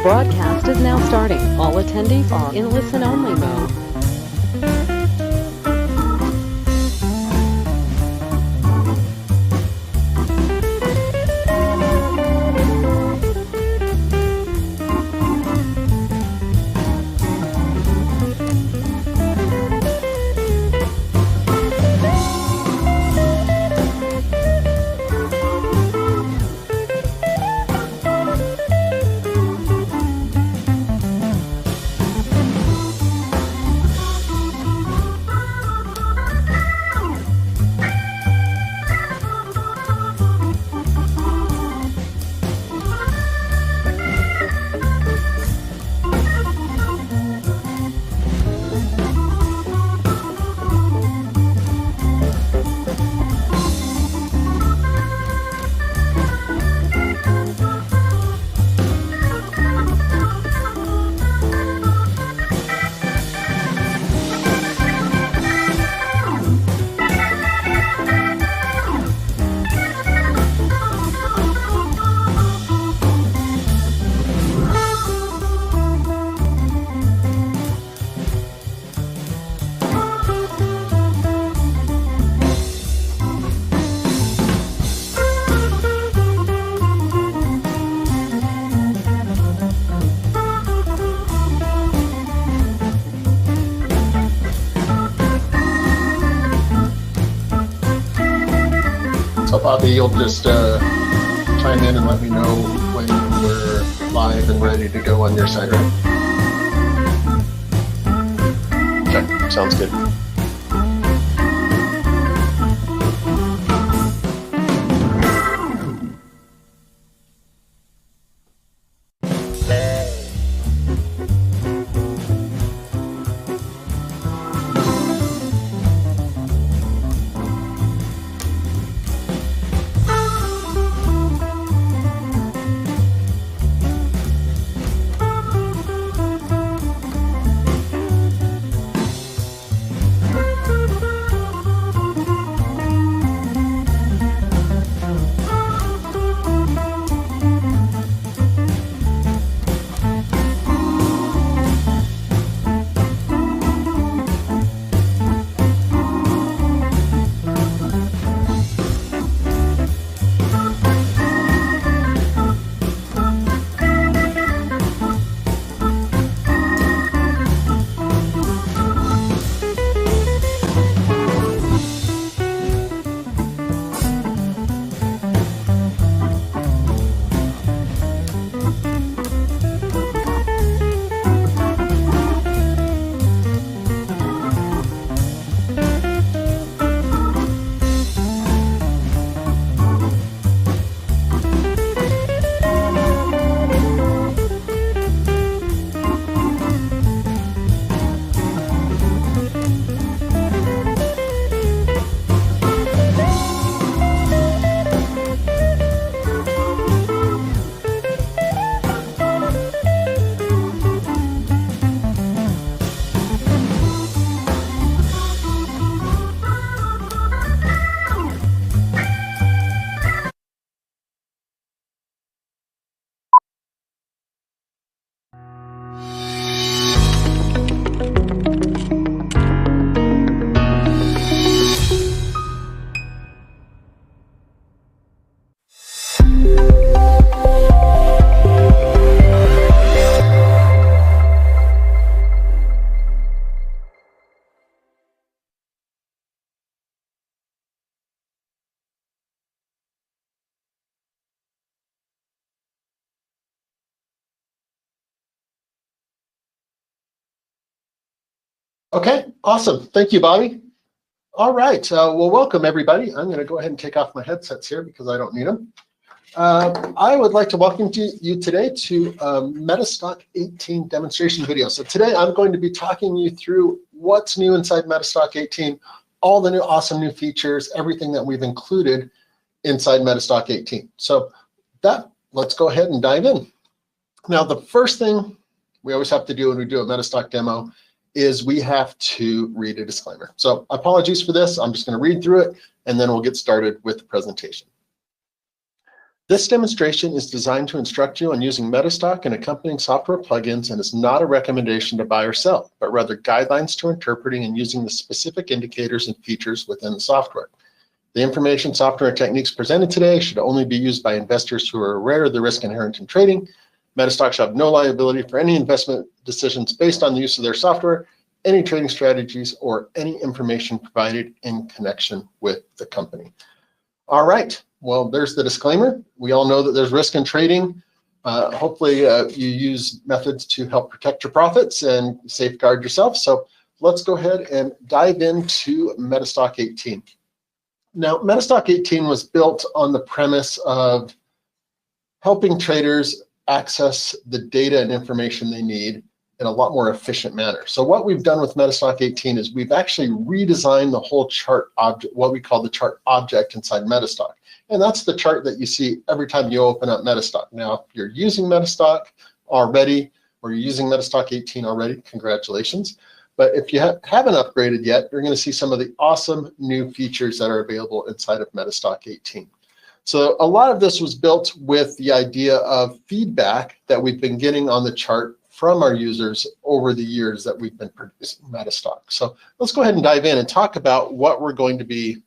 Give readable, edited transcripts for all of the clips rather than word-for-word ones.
broadcast is now starting. All attendees are in listen-only mode. So Bobby, you'll just chime in and let me know when we're live and ready to go on your side, right? Okay, sounds good. Okay, awesome. Thank you, Bobby. All right, well, welcome everybody. I'm going to go ahead and take off my headsets here because I don't need them. I would like to welcome you today to MetaStock 18 demonstration video. So today I'm going to be talking you through what's new inside MetaStock 18, all the new awesome new features, everything that we've included inside MetaStock 18. So let's go ahead and dive in. Now, the first thing we always have to do when we do a MetaStock demo is we have to read a disclaimer. So apologies for this. I'm just going to read through it, and then we'll get started with the presentation. This demonstration is designed to instruct you on using MetaStock and accompanying software plugins and is not a recommendation to buy or sell, but rather guidelines to interpreting and using the specific indicators and features within the software. The information, software, and techniques presented today should only be used by investors who are aware of the risk inherent in trading. MetaStock shall have no liability for any investment decisions based on the use of their software, any trading strategies, or any information provided in connection with the company. All right, well, there's the disclaimer. We all know that there's risk in trading. Hopefully you use methods to help protect your profits and safeguard yourself. So let's go ahead and dive into MetaStock 18. Now, MetaStock 18 was built on the premise of helping traders access the data and information they need in a lot more efficient manner. So what we've done with MetaStock 18 is we've actually redesigned the whole chart object, what we call the chart object inside MetaStock. And that's the chart that you see every time you open up MetaStock. Now, if you're using MetaStock already, or you're using MetaStock 18 already, congratulations. But if you haven't upgraded yet, you're going to see some of the awesome new features that are available inside of MetaStock 18. So a lot of this was built with the idea of feedback that we've been getting on the chart from our users over the years that we've been producing MetaStock. So let's go ahead and dive in and talk about what we're going to be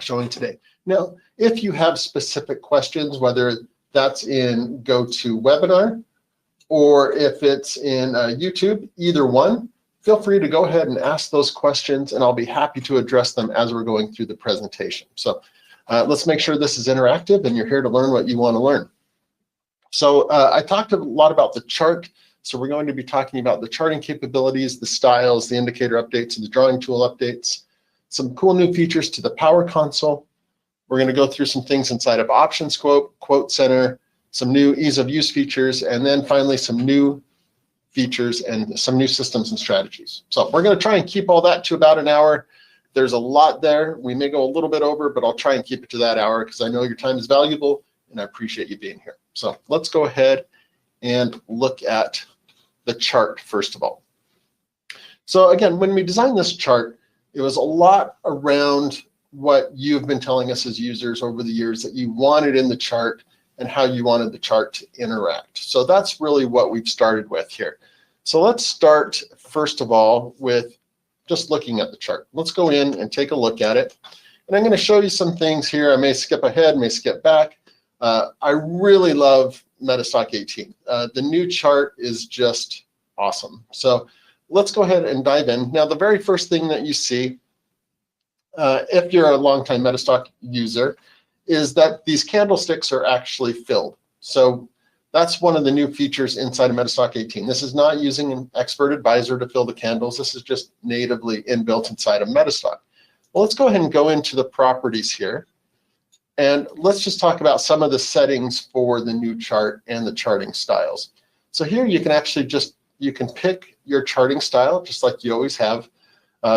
showing today. Now, if you have specific questions, whether that's in GoToWebinar or if it's in YouTube, either one, feel free to go ahead and ask those questions and I'll be happy to address them as we're going through the presentation. So let's make sure this is interactive and you're here to learn what you want to learn. So I talked a lot about the chart. So we're going to be talking about the charting capabilities, the styles, the indicator updates, and the drawing tool updates, some cool new features to the Power Console. We're going to go through some things inside of Options Quote Center, some new ease of use features, and then finally some new features and some new systems and strategies. So we're going to try and keep all that to about an hour. There's a lot there. We may go a little bit over, but I'll try and keep it to that hour because I know your time is valuable and I appreciate you being here. So let's go ahead and look at the chart first of all. So again, when we designed this chart, it was a lot around what you've been telling us as users over the years that you wanted in the chart and how you wanted the chart to interact. So that's really what we've started with here. So let's start first of all with just looking at the chart. Let's go in and take a look at it. And I'm going to show you some things here. I may skip ahead, may skip back. I really love MetaStock 18. The new chart is just awesome. So let's go ahead and dive in. Now, the very first thing that you see, if you're a longtime MetaStock user, is that these candlesticks are actually filled. So that's one of the new features inside of MetaStock 18. This is not using an expert advisor to fill the candles. This is just natively inbuilt inside of MetaStock. Well, let's go ahead and go into the properties here. And let's just talk about some of the settings for the new chart and the charting styles. So here you can actually you can pick your charting style just like you always have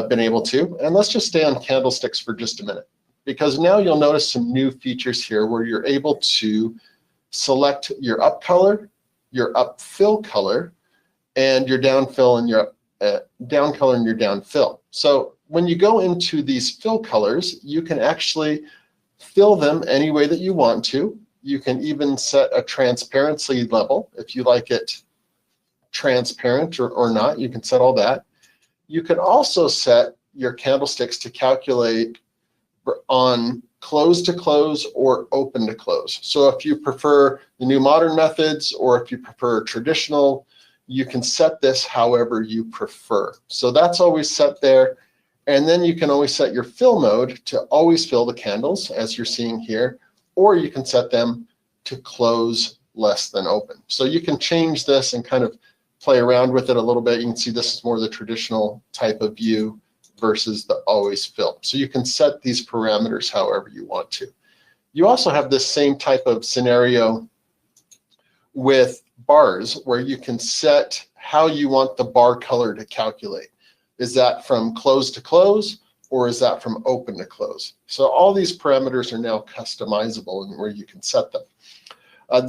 been able to. And let's just stay on candlesticks for just a minute, because now you'll notice some new features here where you're able to select your up color, your up fill color, and your down fill and your down color and your down fill. So when you go into these fill colors, you can actually fill them any way that you want to. You can even set a transparency level if you like it transparent or not. You can set all that. You can also set your candlesticks to calculate on close to close or open to close. So if you prefer the new modern methods or if you prefer traditional, you can set this however you prefer. So that's always set there. And then you can always set your fill mode to always fill the candles as you're seeing here, or you can set them to close less than open. So you can change this and kind of play around with it a little bit. You can see this is more the traditional type of view versus the always fill. So you can set these parameters however you want to. You also have this same type of scenario with bars where you can set how you want the bar color to calculate. Is that from close to close or is that from open to close? So all these parameters are now customizable and where you can set them.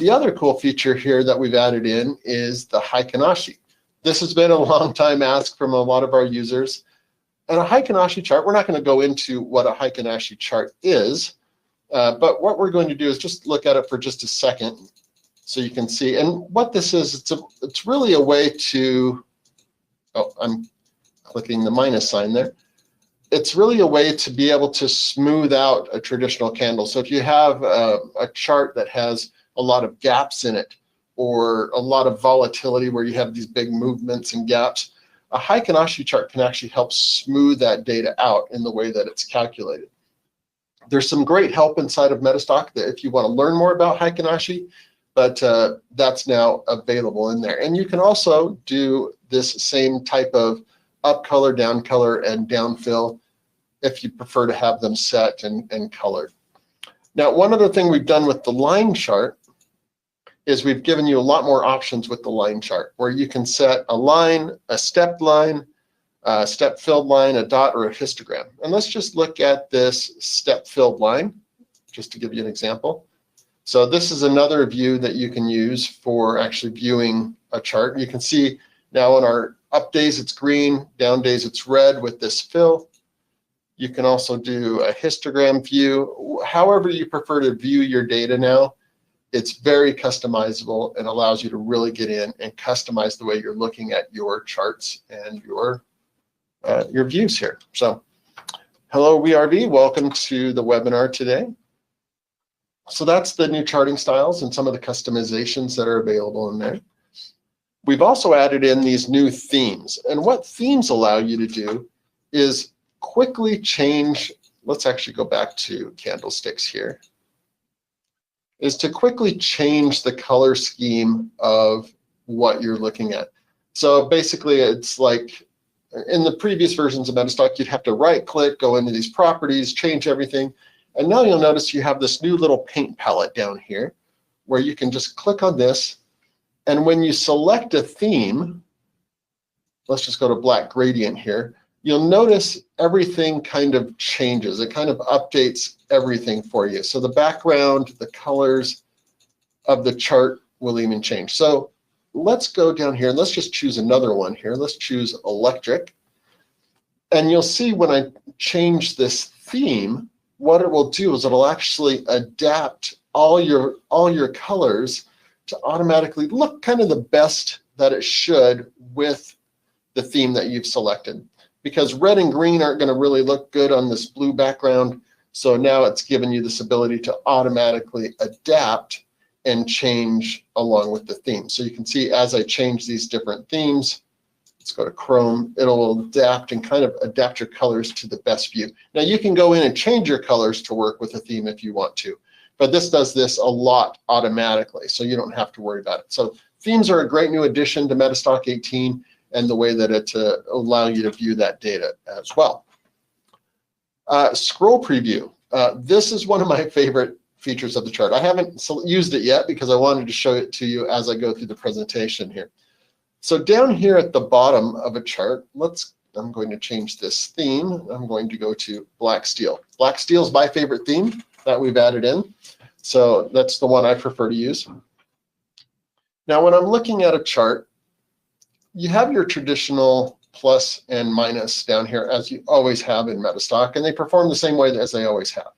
The other cool feature here that we've added in is the Heiken-Ashi. This has been a long time ask from a lot of our users. And a Heiken-Ashi chart, we're not going to go into what a Heiken-Ashi chart is, But what we're going to do is just look at it for just a second so you can see. And what this is, it's really a way to, oh, I'm clicking the minus sign there. It's really a way to be able to smooth out a traditional candle. So if you have a chart that has a lot of gaps in it, or a lot of volatility where you have these big movements and gaps, a Heiken-Ashi chart can actually help smooth that data out in the way that it's calculated. There's some great help inside of MetaStock that if you want to learn more about Heiken-Ashi, but that's now available in there. And you can also do this same type of up color, down color, and down fill if you prefer to have them set and colored. Now, one other thing we've done with the line chart is we've given you a lot more options with the line chart, where you can set a line, a stepped line, a step filled line, a dot, or a histogram. And let's just look at this step filled line, just to give you an example. So this is another view that you can use for actually viewing a chart. You can see now on our up days it's green, down days it's red with this fill. You can also do a histogram view. However you prefer to view your data now, it's very customizable and allows you to really get in and customize the way you're looking at your charts and your views here. So, hello WeRV, welcome to the webinar today. So that's the new charting styles and some of the customizations that are available in there. We've also added in these new themes, and what themes allow you to do is quickly change. Let's actually go back to CandleSticks here. Is to quickly change the color scheme of what you're looking at. So basically it's like in the previous versions of MetaStock, you'd have to right click, go into these properties, change everything. And now you'll notice you have this new little paint palette down here where you can just click on this. And when you select a theme, let's just go to black gradient here, you'll notice everything kind of changes. It kind of updates everything for you. So the background, the colors of the chart will even change. So let's go down here and let's just choose another one here. Let's choose electric. And you'll see when I change this theme, what it will do is it'll actually adapt all your colors to automatically look kind of the best that it should with the theme that you've selected. Because red and green aren't going to really look good on this blue background. So now it's given you this ability to automatically adapt and change along with the theme. So you can see as I change these different themes, let's go to Chrome, it'll adapt and kind of adapt your colors to the best view. Now you can go in and change your colors to work with a theme if you want to, but this does this a lot automatically, so you don't have to worry about it. So themes are a great new addition to MetaStock 18. And the way that it allows you to view that data as well. Scroll preview. This is one of my favorite features of the chart. I haven't used it yet because I wanted to show it to you as I go through the presentation here. So down here at the bottom of a chart, I'm going to change this theme. I'm going to go to black steel. Black steel is my favorite theme that we've added in. So that's the one I prefer to use. Now when I'm looking at a chart, you have your traditional plus and minus down here as you always have in MetaStock, and they perform the same way as they always have.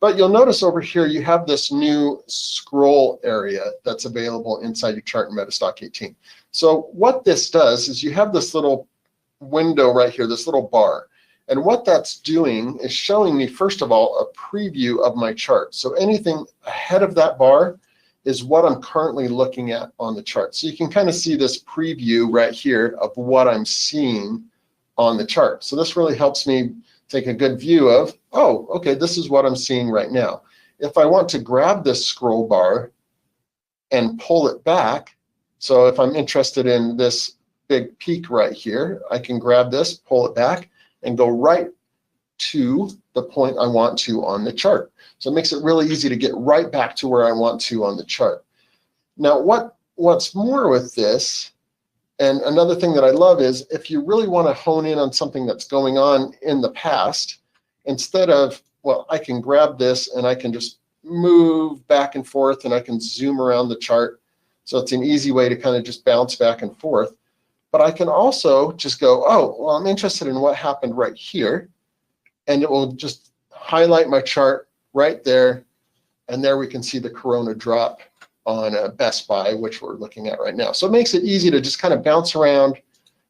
But you'll notice over here you have this new scroll area that's available inside your chart in MetaStock 18. So what this does is you have this little window right here, this little bar. And what that's doing is showing me, first of all, a preview of my chart. So anything ahead of that bar is what I'm currently looking at on the chart. So you can kind of see this preview right here of what I'm seeing on the chart. So this really helps me take a good view of, oh, okay, this is what I'm seeing right now. If I want to grab this scroll bar and pull it back, so if I'm interested in this big peak right here, I can grab this, pull it back, and go right to the point I want to on the chart. So it makes it really easy to get right back to where I want to on the chart. Now, what's more with this, and another thing that I love is if you really want to hone in on something that's going on in the past, instead of, well, I can grab this and I can just move back and forth and I can zoom around the chart. So it's an easy way to kind of just bounce back and forth. But I can also just go, oh, well, I'm interested in what happened right here. And it will just highlight my chart right there. And there we can see the Corona drop on Best Buy, which we're looking at right now. So it makes it easy to just kind of bounce around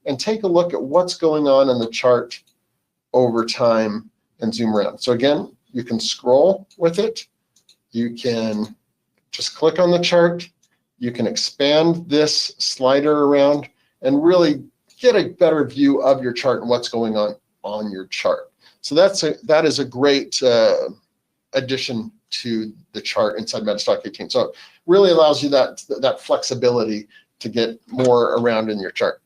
and take a look at what's going on in the chart over time and zoom around. So again, you can scroll with it. You can just click on the chart. You can expand this slider around and really get a better view of your chart and what's going on your chart. So that is a great addition to the chart inside MetaStock 18. So it really allows you that flexibility to get more around in your chart.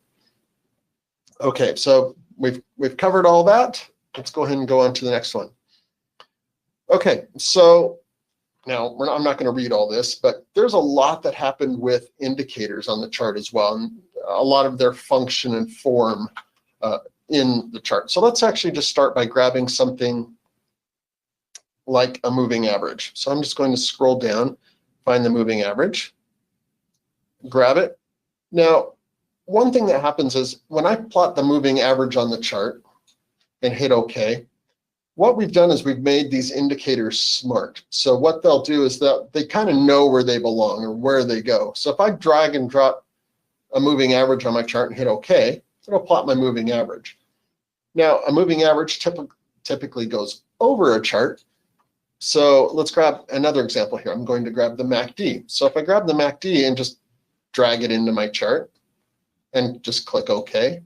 Okay, so we've covered all that. Let's go ahead and go on to the next one. Okay, so now I'm not going to read all this, but there's a lot that happened with indicators on the chart as well, and a lot of their function and form in the chart. So let's actually just start by grabbing something like a moving average. So I'm just going to scroll down, find the moving average, grab it. Now, one thing that happens is when I plot the moving average on the chart and hit OK, what we've done is we've made these indicators smart. So what they'll do is that they kind of know where they belong or where they go. So if I drag and drop a moving average on my chart and hit OK, it'll plot my moving average. Now, a moving average typically goes over a chart. So let's grab another example here. I'm going to grab the MACD. So if I grab the MACD and just drag it into my chart and just click OK,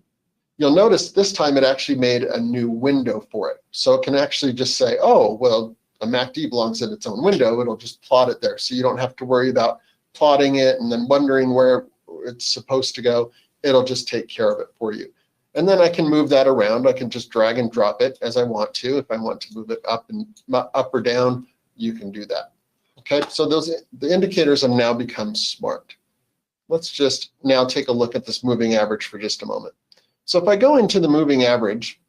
you'll notice this time it actually made a new window for it. So it can actually just say, oh, well, a MACD belongs in its own window. It'll just plot it there. So you don't have to worry about plotting it and then wondering where it's supposed to go. It'll just take care of it for you. And then I can move that around. I can just drag and drop it as I want to. If I want to move it up or down, you can do that. Okay, so the indicators have now become smart. Let's just now take a look at this moving average for just a moment. So if I go into the moving average,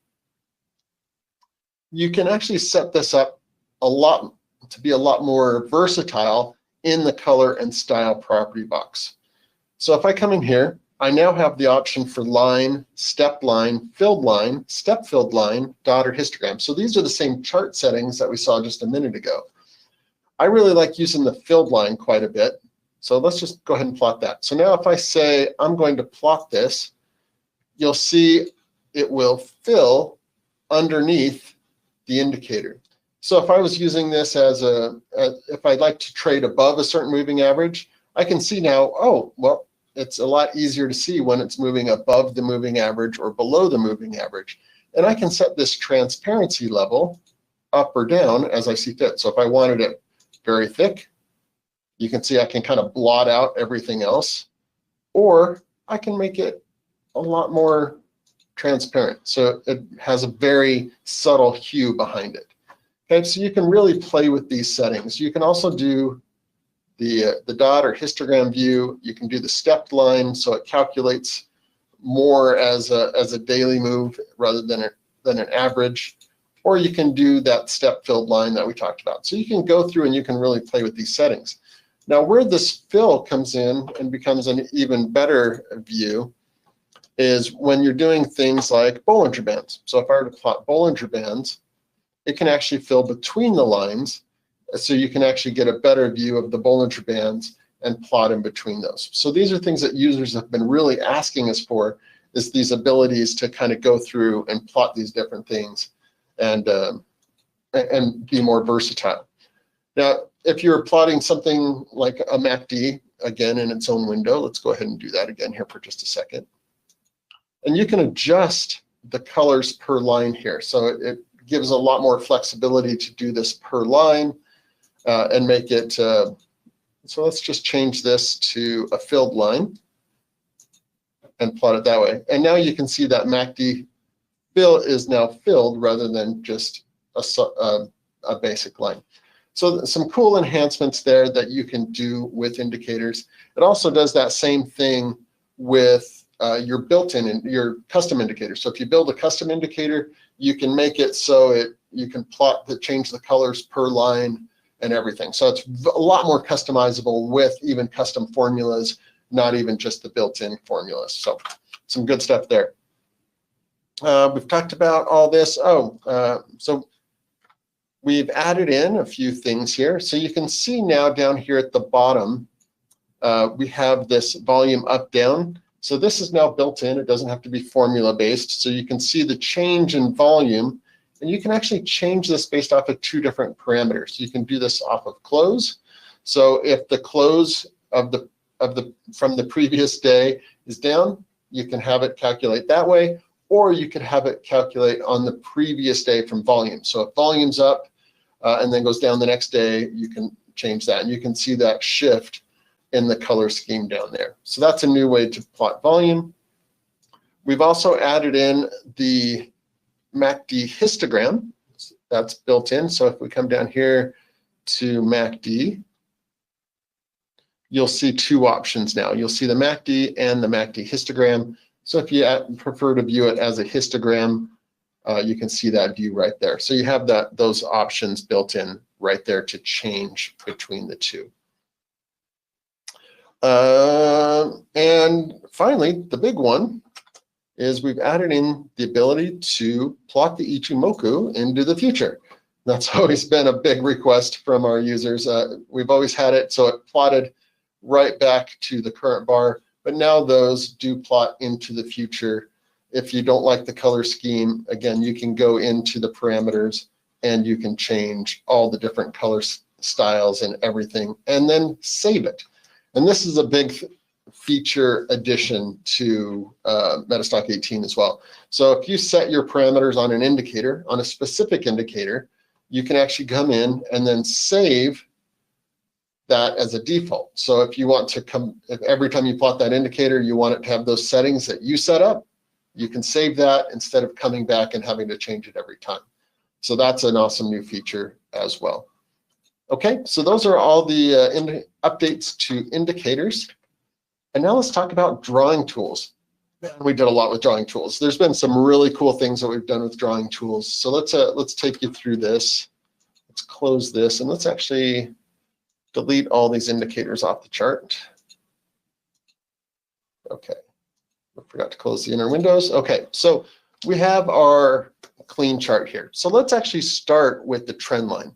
you can actually set this up to be a lot more versatile in the color and style property box. So if I come in here, I now have the option for line, step line, filled line, step filled line, dot or histogram. So these are the same chart settings that we saw just a minute ago. I really like using the filled line quite a bit. So let's just go ahead and plot that. So now if I say I'm going to plot this, you'll see it will fill underneath the indicator. So if I was using this as if I'd like to trade above a certain moving average, I can see now, oh, well, it's a lot easier to see when it's moving above the moving average or below the moving average. And I can set this transparency level up or down as I see fit. So if I wanted it very thick, you can see I can kind of blot out everything else, or I can make it a lot more transparent. So it has a very subtle hue behind it. Okay, so you can really play with these settings. You can also do the dot or histogram view. You can do the stepped line, so it calculates more as a daily move rather than an average. Or you can do that step filled line that we talked about. So you can go through and you can really play with these settings. Now, where this fill comes in and becomes an even better view is when you're doing things like Bollinger Bands. So if I were to plot Bollinger Bands, it can actually fill between the lines, so you can actually get a better view of the Bollinger Bands and plot in between those. So these are things that users have been really asking us for, is these abilities to kind of go through and plot these different things and be more versatile. Now, if you're plotting something like a MACD, again, in its own window, let's go ahead and do that again here for just a second. And you can adjust the colors per line here. So it gives a lot more flexibility to do this per line and make it, so let's just change this to a filled line and plot it that way. And now you can see that MACD fill is now filled rather than just a basic line. So some cool enhancements there that you can do with indicators. It also does that same thing with your built-in, your custom indicator. So if you build a custom indicator, you can make it so you can change the colors per line and everything. So it's a lot more customizable with even custom formulas, not even just the built-in formulas. So some good stuff there. We've talked about all this. So we've added in a few things here. So you can see now down here at the bottom, we have this volume up down. So this is now built in. It doesn't have to be formula based. So you can see the change in volume, and you can actually change this based off of two different parameters. You can do this off of close. So if the close of from the previous day is down, you can have it calculate that way, or you could have it calculate on the previous day from volume. So if volume's up and then goes down the next day, you can change that, and you can see that shift in the color scheme down there. So that's a new way to plot volume. We've also added in the MACD histogram. That's built in. So if we come down here to MACD, you'll see two options now. You'll see the MACD and the MACD histogram. So if you prefer to view it as a histogram, you can see that view right there. So you have those options built in right there to change between the two. And finally, the big one is we've added in the ability to plot the Ichimoku into the future. That's always been a big request from our users. We've always had it so it plotted right back to the current bar, but now those do plot into the future. If you don't like the color scheme, again, you can go into the parameters and you can change all the different color styles and everything, and then save it. And this is a big feature addition to MetaStock 18 as well. So if you set your parameters on an indicator, on a specific indicator, you can actually come in and then save that as a default. So if you want to if every time you plot that indicator, you want it to have those settings that you set up, you can save that instead of coming back and having to change it every time. So that's an awesome new feature as well. Okay, so those are all the updates to indicators. And now let's talk about drawing tools. We did a lot with drawing tools. There's been some really cool things that we've done with drawing tools. So let's take you through this. Let's close this, and let's actually delete all these indicators off the chart. Okay, I forgot to close the inner windows. Okay, so we have our clean chart here. So let's actually start with the trend line.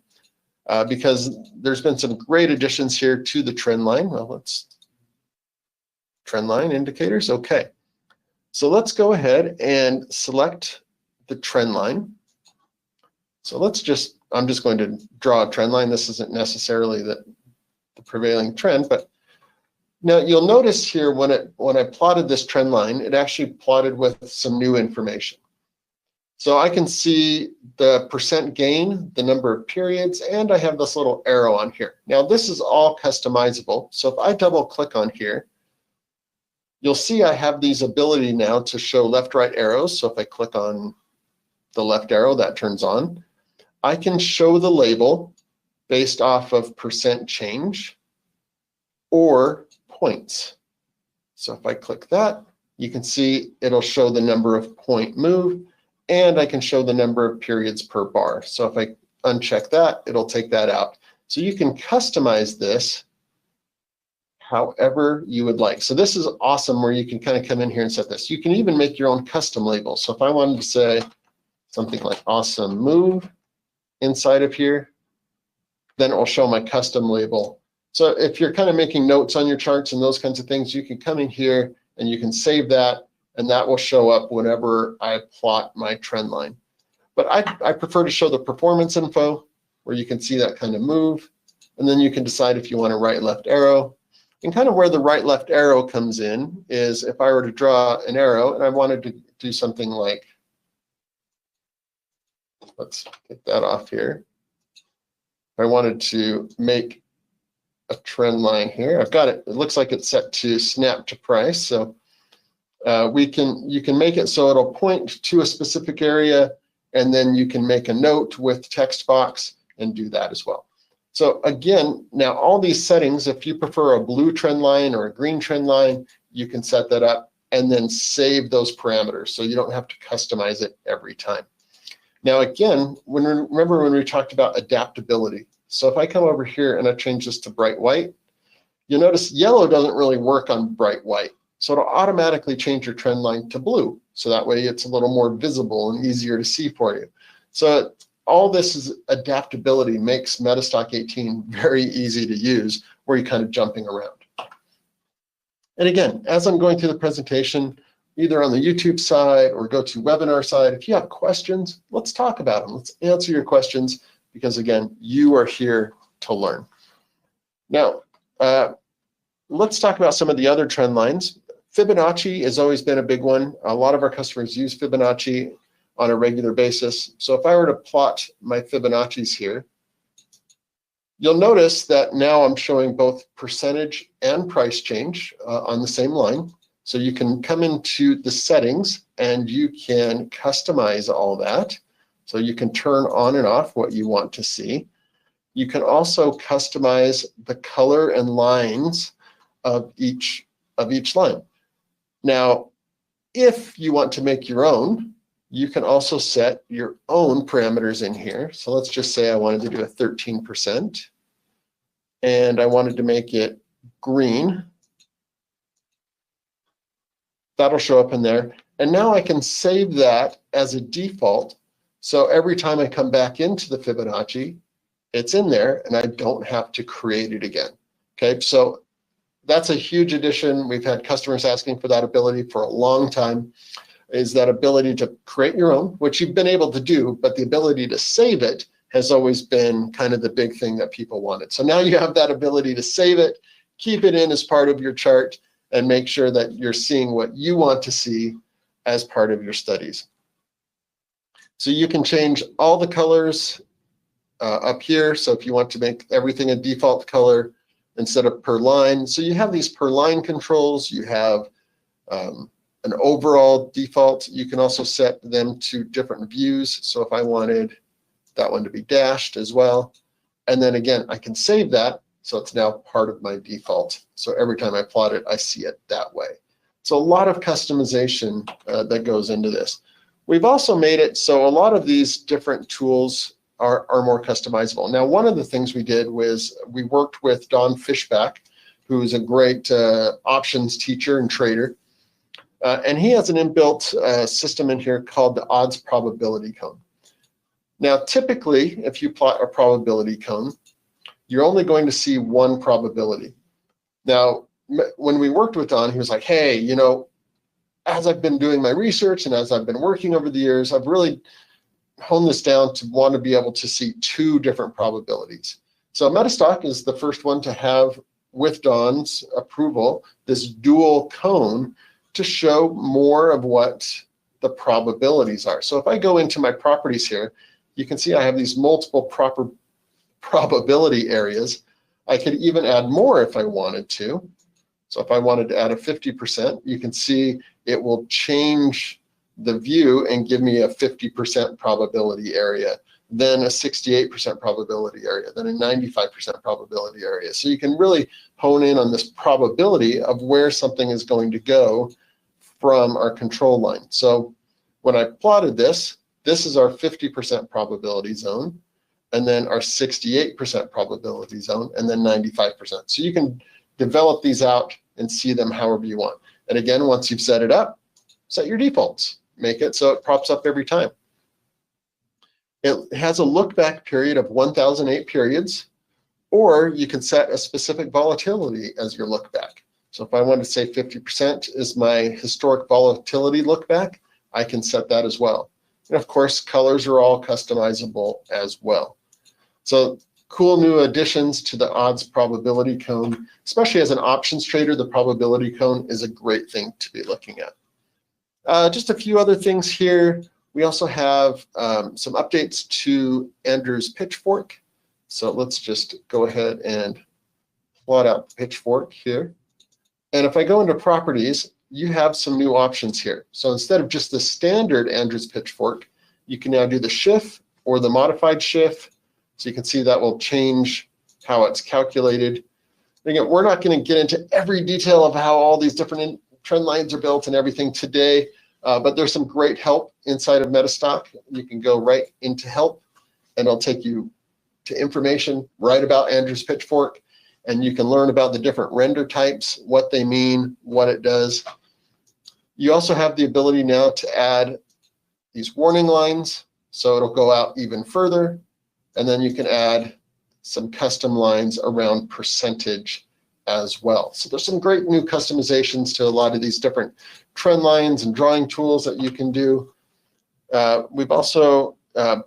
Because there's been some great additions here to the trend line. Well, let's trend line indicators. Okay, so let's go ahead and select the trend line. So I'm just going to draw a trend line. This isn't necessarily the prevailing trend, but now you'll notice here when I plotted this trend line, it actually plotted with some new information. So I can see the percent gain, the number of periods, and I have this little arrow on here. Now this is all customizable. So if I double click on here, you'll see I have these ability now to show left-right arrows. So if I click on the left arrow, that turns on. I can show the label based off of percent change or points. So if I click that, you can see it'll show the number of point move, and I can show the number of periods per bar. So if I uncheck that, it'll take that out. So you can customize this however you would like. So this is awesome where you can kind of come in here and set this. You can even make your own custom label. So if I wanted to say something like awesome move inside of here, then it will show my custom label. So if you're kind of making notes on your charts and those kinds of things, you can come in here and you can save that, and that will show up whenever I plot my trend line. But I prefer to show the performance info where you can see that kind of move, and then you can decide if you want a right left arrow. And kind of where the right left arrow comes in is if I were to draw an arrow and I wanted to do something like, let's get that off here. I wanted to make a trend line here. I've got it. It looks like it's set to snap to price. So you can make it so it'll point to a specific area, and then you can make a note with text box and do that as well. So again, now all these settings, if you prefer a blue trend line or a green trend line, you can set that up and then save those parameters so you don't have to customize it every time. Now again, remember when we talked about adaptability. So if I come over here and I change this to bright white, you'll notice yellow doesn't really work on bright white. So it'll automatically change your trend line to blue. So that way it's a little more visible and easier to see for you. So all this is adaptability makes MetaStock 18 very easy to use, where you're kind of jumping around. And again, as I'm going through the presentation, either on the YouTube side or GoToWebinar side, if you have questions, let's talk about them. Let's answer your questions, because again, you are here to learn. Now, let's talk about some of the other trend lines. Fibonacci has always been a big one. A lot of our customers use Fibonacci on a regular basis. So if I were to plot my Fibonacci's here, you'll notice that now I'm showing both percentage and price change on the same line. So you can come into the settings and you can customize all that. So you can turn on and off what you want to see. You can also customize the color and lines of each line. Now, if you want to make your own, you can also set your own parameters in here. So let's just say I wanted to do a 13%, and I wanted to make it green. That'll show up in there. And now I can save that as a default. So every time I come back into the Fibonacci, it's in there and I don't have to create it again. Okay, so that's a huge addition. We've had customers asking for that ability for a long time, is that ability to create your own, which you've been able to do, but the ability to save it has always been kind of the big thing that people wanted. So now you have that ability to save it, keep it in as part of your chart, and make sure that you're seeing what you want to see as part of your studies. So you can change all the colors up here. So if you want to make everything a default color instead of per line, so you have these per line controls, you have an overall default. You can also set them to different views. So if I wanted that one to be dashed as well, and then again, I can save that. So it's now part of my default. So every time I plot it, I see it that way. So a lot of customization that goes into this. We've also made it so a lot of these different tools are more customizable. Now, one of the things we did was we worked with Don Fishback, who's a great options teacher and trader. And he has an inbuilt system in here called the odds probability cone. Now, typically, if you plot a probability cone, you're only going to see one probability. Now, when we worked with Don, he was like, hey, you know, as I've been doing my research and as I've been working over the years, I've really honed this down to want to be able to see two different probabilities. So MetaStock is the first one to have, with Don's approval, this dual cone to show more of what the probabilities are. So if I go into my properties here, you can see I have these multiple probability areas. I could even add more if I wanted to. So if I wanted to add a 50%, you can see it will change the view and give me a 50% probability area, then a 68% probability area, then a 95% probability area. So you can really hone in on this probability of where something is going to go from our control line. So when I plotted this, this is our 50% probability zone, and then our 68% probability zone, and then 95%. So you can develop these out and see them however you want. And again, once you've set it up, set your defaults. Make it so it pops up every time. It has a look back period of 1008 periods, or you can set a specific volatility as your look back. So if I want to say 50% is my historic volatility look back, I can set that as well. And of course, colors are all customizable as well. So cool new additions to the odds probability cone, especially as an options trader. The probability cone is a great thing to be looking at. Just a few other things here. We also have some updates to Andrew's pitchfork. So let's just go ahead and plot out the pitchfork here. And if I go into properties, you have some new options here. So instead of just the standard Andrew's pitchfork, you can now do the shift or the modified shift. So you can see that will change how it's calculated. Again, we're not going to get into every detail of how all these different trend lines are built and everything today, but there's some great help inside of MetaStock. You can go right into help, and it'll take you to information right about Andrew's pitchfork, and you can learn about the different render types, what they mean, what it does. You also have the ability now to add these warning lines. So it'll go out even further. And then you can add some custom lines around percentage as well. So there's some great new customizations to a lot of these different trend lines and drawing tools that you can do. We've also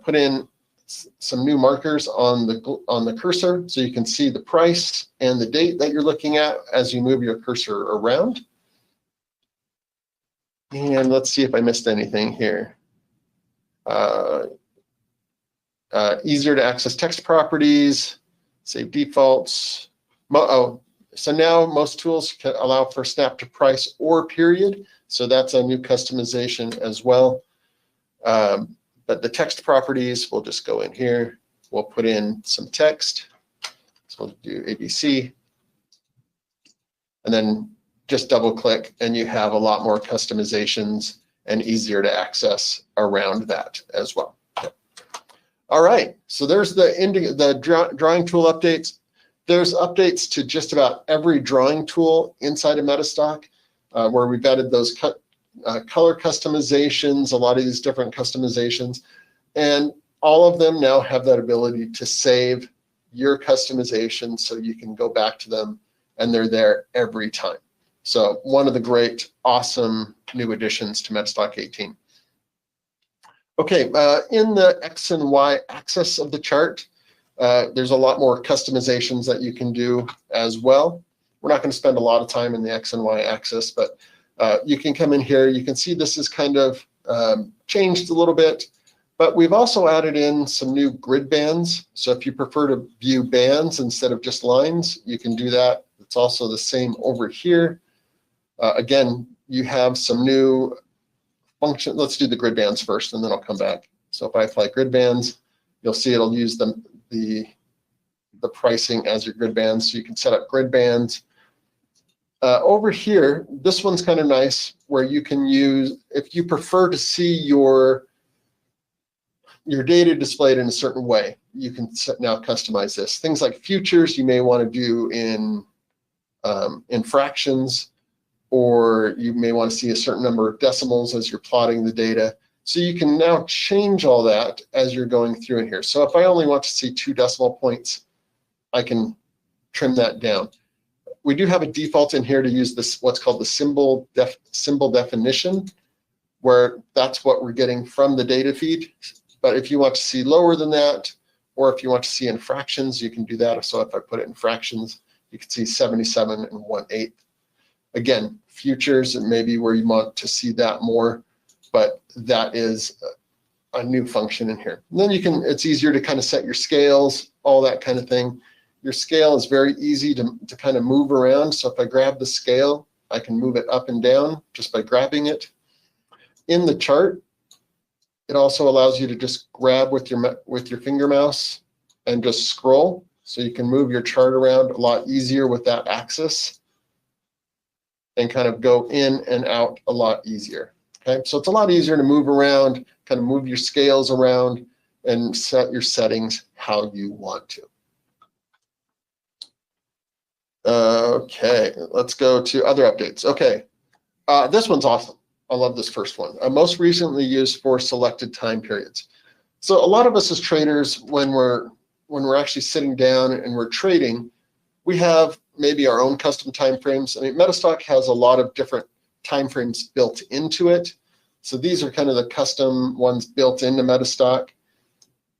put in some new markers on the cursor, so you can see the price and the date that you're looking at as you move your cursor around. And let's see if I missed anything here. Easier to access text properties, save defaults. So now most tools can allow for snap to price or period. So that's a new customization as well. But the text properties, we'll just go in here. We'll put in some text. So we'll do ABC. And then just double click and you have a lot more customizations and easier to access around that as well. All right, so there's the drawing tool updates. There's updates to just about every drawing tool inside of MetaStock, where we've added those color customizations, a lot of these different customizations, and all of them now have that ability to save your customizations so you can go back to them and they're there every time. So one of the great, awesome new additions to MetaStock 18. Okay, in the X and Y axis of the chart, there's a lot more customizations that you can do as well. We're not going to spend a lot of time in the X and Y axis, but you can come in here. You can see this is kind of changed a little bit, but we've also added in some new grid bands. So if you prefer to view bands instead of just lines, you can do that. It's also the same over here. Again, you have some new function. Let's do the grid bands first, and then I'll come back. So if I apply grid bands, you'll see it'll use the pricing as your grid bands. So you can set up grid bands. Over here, this one's kind of nice, where you can use, if you prefer to see your data displayed in a certain way, you can now customize this. Things like futures you may want to do in fractions, or you may want to see a certain number of decimals as you're plotting the data. So you can now change all that as you're going through in here. So if I only want to see 2 decimal points, I can trim that down. We do have a default in here to use this, what's called the symbol definition, where that's what we're getting from the data feed. But if you want to see lower than that, or if you want to see in fractions, you can do that. So if I put it in fractions, you can see 77 1/8. Again, futures, it may be where you want to see that more, but that is a new function in here. And then you can, it's easier to kind of set your scales, all that kind of thing. Your scale is very easy to kind of move around. So if I grab the scale, I can move it up and down just by grabbing it. In the chart, it also allows you to just grab with your finger mouse and just scroll. So you can move your chart around a lot easier with that axis and kind of go in and out a lot easier. Okay, so it's a lot easier to move around, kind of move your scales around and set your settings how you want to. Okay, let's go to other updates. Okay, this one's awesome. I love this first one. Most recently used for selected time periods. So a lot of us as traders, when we're actually sitting down and we're trading, we have maybe our own custom timeframes. I mean, MetaStock has a lot of different timeframes built into it. So these are kind of the custom ones built into MetaStock.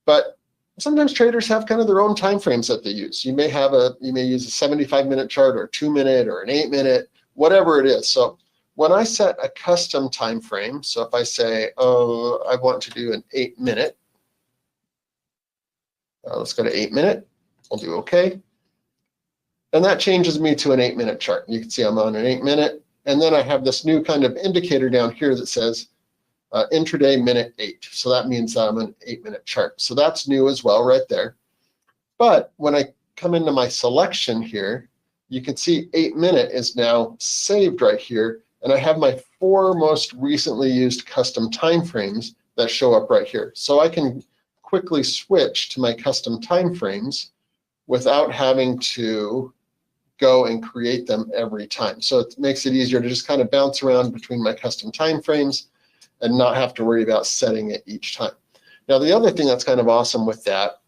But sometimes traders have kind of their own timeframes that they use. You may use a 75-minute chart or a 2-minute or an 8-minute, whatever it is. So when I set a custom time frame, so if I say, oh, I want to do an 8-minute, let's go to 8-minute, we'll do OK. And that changes me to an 8-minute chart. You can see I'm on an 8-minute, and then I have this new kind of indicator down here that says intraday minute 8. So that means I'm an 8-minute chart. So that's new as well right there. But when I come into my selection here, you can see 8-minute is now saved right here. And I have my 4 most recently used custom timeframes that show up right here. So I can quickly switch to my custom timeframes without having to go and create them every time. So it makes it easier to just kind of bounce around between my custom timeframes and not have to worry about setting it each time. Now, the other thing that's kind of awesome with that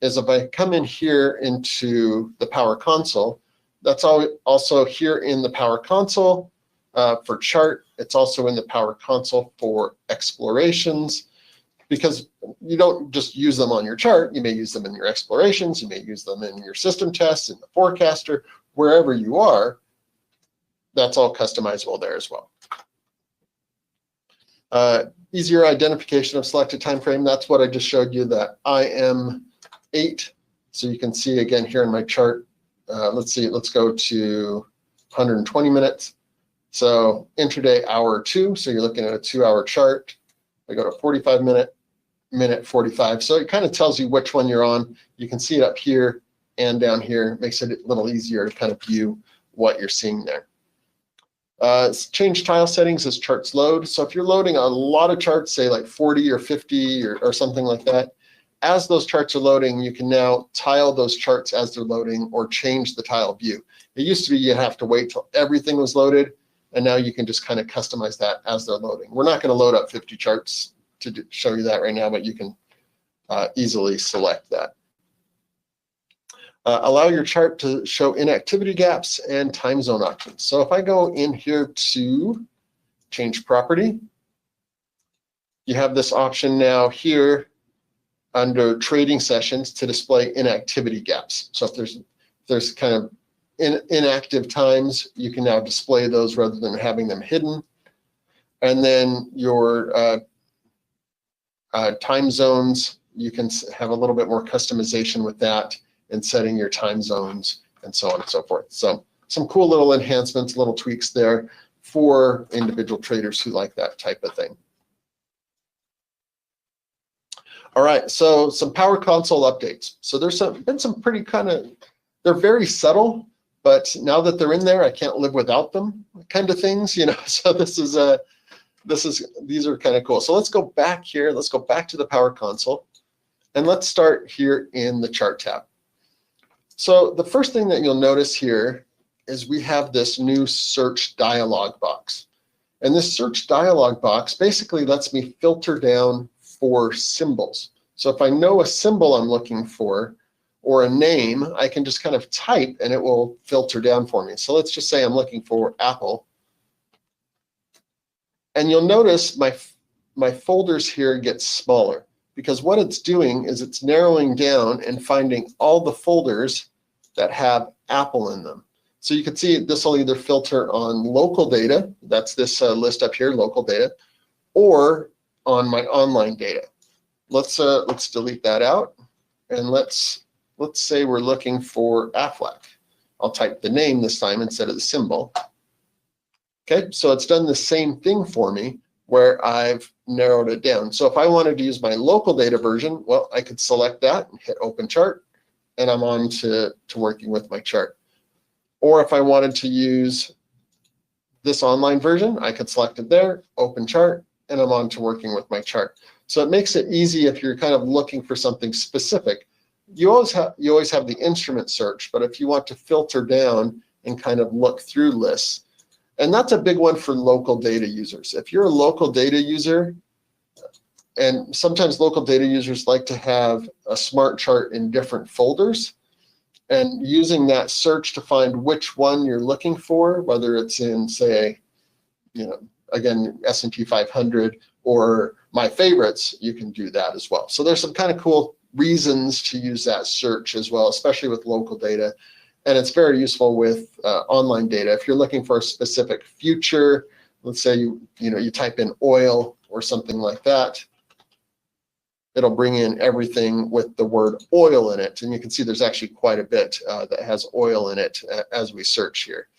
is if I come in here into the Power Console, that's also here in the Power Console for chart. It's also in the Power Console for explorations, because you don't just use them on your chart. You may use them in your explorations. You may use them in your system tests, in the forecaster, wherever you are. That's all customizable there as well. Easier identification of selected time frame. That's what I just showed you, that IM8. So you can see again here in my chart. Let's see, let's go to 120 minutes. So intraday hour 2. So you're looking at a 2-hour chart. I go to 45 minute 45. So it kind of tells you which one you're on. You can see it up here and down here. It makes it a little easier to kind of view what you're seeing there. Change tile settings as charts load. So if you're loading a lot of charts, say like 40 or 50 or something like that, as those charts are loading, you can now tile those charts as they're loading or change the tile view. It used to be you'd have to wait till everything was loaded, and now you can just kind of customize that as they're loading. We're not going to load up 50 charts to show you that right now, but you can easily select that. Allow your chart to show inactivity gaps and time zone options. So if I go in here to change property, you have this option now here under trading sessions to display inactivity gaps. So if there's kind of inactive times, you can now display those rather than having them hidden. And then your time zones, you can have a little bit more customization with that, and setting your time zones and so on and so forth. So some cool little enhancements, little tweaks there for individual traders who like that type of thing. All right, so some Power Console updates. So there's been some pretty they're very subtle, but now that they're in there, I can't live without them kind of things, you know. So these are kind of cool. So let's go back here. Let's go back to the Power Console, and let's start here in the chart tab. So the first thing that you'll notice here is we have this new search dialog box. And this search dialog box basically lets me filter down for symbols. So if I know a symbol I'm looking for or a name, I can just kind of type and it will filter down for me. So let's just say I'm looking for Apple. And you'll notice my folders here get smaller, because what it's doing is it's narrowing down and finding all the folders that have Apple in them. So you can see this will either filter on local data, that's this list up here, local data, or on my online data. Let's delete that out, and let's say we're looking for Aflac. I'll type the name this time instead of the symbol. Okay, so it's done the same thing for me where I've narrowed it down. So if I wanted to use my local data version, well, I could select that and hit open chart, and I'm on to working with my chart. Or if I wanted to use this online version, I could select it there, open chart, and I'm on to working with my chart. So it makes it easy if you're kind of looking for something specific. You always have the instrument search, but if you want to filter down and kind of look through lists, and that's a big one for local data users. If you're a local data user, and sometimes local data users like to have a smart chart in different folders, and using that search to find which one you're looking for, whether it's in, say, you know, again, S&P 500 or my favorites, you can do that as well. So there's some kind of cool reasons to use that search as well, especially with local data. And it's very useful with online data. If you're looking for a specific future, let's say you type in oil or something like that, it'll bring in everything with the word oil in it. And you can see there's actually quite a bit that has oil in it as we search here.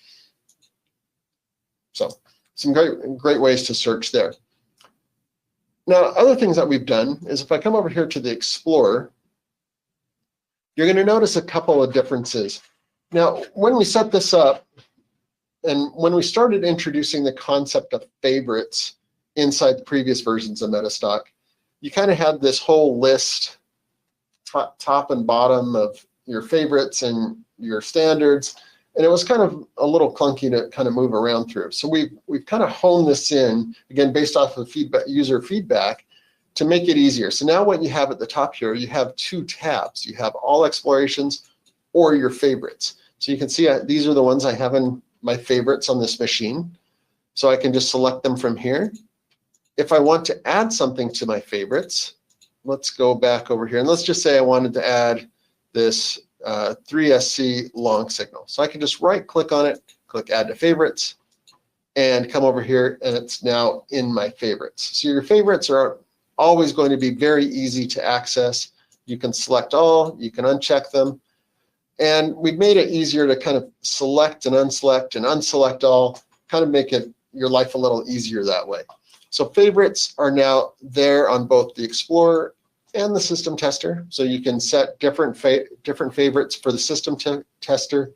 So some great ways to search there. Now, other things that we've done is if I come over here to the Explorer, you're going to notice a couple of differences. Now, when we set this up, and when we started introducing the concept of favorites inside the previous versions of MetaStock, you kind of had this whole list, top and bottom, of your favorites and your standards, and it was kind of a little clunky to kind of move around through. So we've kind of honed this in, again, based off of user feedback, to make it easier. So now what you have at the top here, you have two tabs. You have all explorations or your favorites. So you can see these are the ones I have in my favorites on this machine. So I can just select them from here. If I want to add something to my favorites, let's go back over here. And let's just say I wanted to add this 3SC long signal. So I can just right click on it, click add to favorites, and come over here, and it's now in my favorites. So your favorites are always going to be very easy to access. You can select all, you can uncheck them, and we've made it easier to kind of select and unselect all, kind of make it your life a little easier that way. So favorites are now there on both the Explorer and the system tester. So you can set different favorites for the system tester,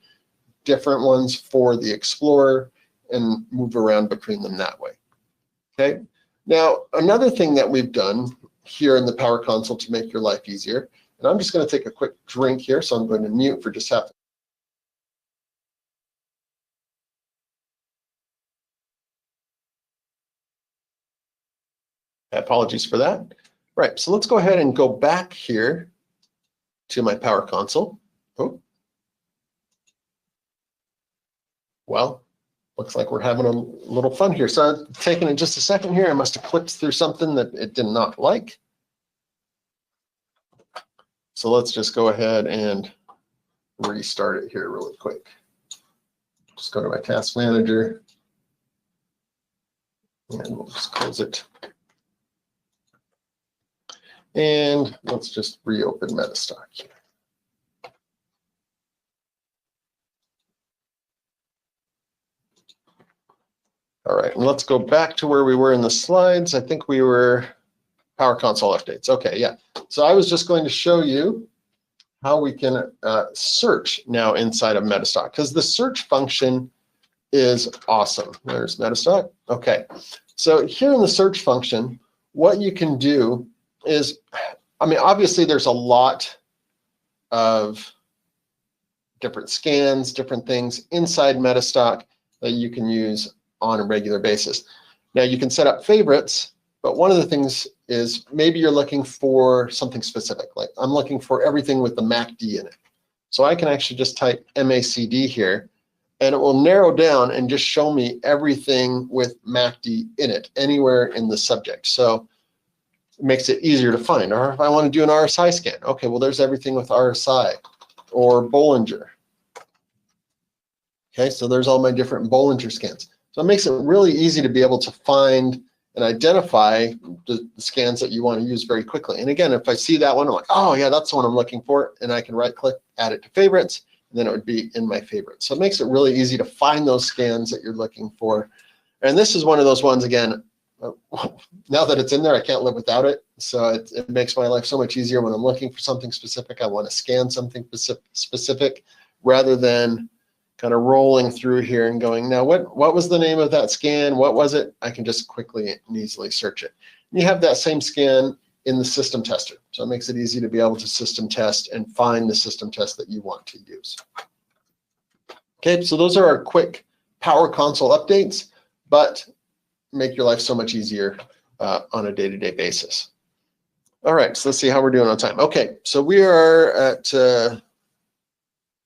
different ones for the Explorer, and move around between them that way. Okay. Now, another thing that we've done here in the Power Console to make your life easier, and I'm just going to take a quick drink here, so I'm going to mute for just half. Apologies for that. Right, so let's go ahead and go back here to my Power Console. Oh. Well, looks like we're having a little fun here. So I've taken it just a second here. I must have clicked through something that it did not like. So let's just go ahead and restart it here really quick. Just go to my task manager and we'll just close it. And let's just reopen MetaStock here. All right, and let's go back to where we were in the slides. I think we were Power Console updates. Okay, yeah. So I was just going to show you how we can search now inside of MetaStock, because the search function is awesome. There's MetaStock. Okay, so here in the search function, what you can do is, I mean, obviously there's a lot of different scans, different things inside MetaStock that you can use on a regular basis. Now you can set up favorites, but one of the things is maybe you're looking for something specific. Like I'm looking for everything with the MACD in it. So I can actually just type MACD here, and it will narrow down and just show me everything with MACD in it, anywhere in the subject. So it makes it easier to find. Or if I want to do an RSI scan, okay, well, there's everything with RSI or Bollinger. Okay, so there's all my different Bollinger scans. So it makes it really easy to be able to find and identify the scans that you want to use very quickly. And again, if I see that one, I'm like, oh yeah, that's the one I'm looking for, and I can right click, add it to favorites, and then it would be in my favorites. So it makes it really easy to find those scans that you're looking for. And this is one of those ones, again, now that it's in there, I can't live without it. So it makes my life so much easier when I'm looking for something specific. I want to scan something specific rather than kind of rolling through here and going, now what was the name of that scan? What was it? I can just quickly and easily search it. And you have that same scan in the system tester. So it makes it easy to be able to system test and find the system test that you want to use. Okay, so those are our quick Power Console updates, but make your life so much easier on a day-to-day basis. All right, so let's see how we're doing on time. Okay, so we are at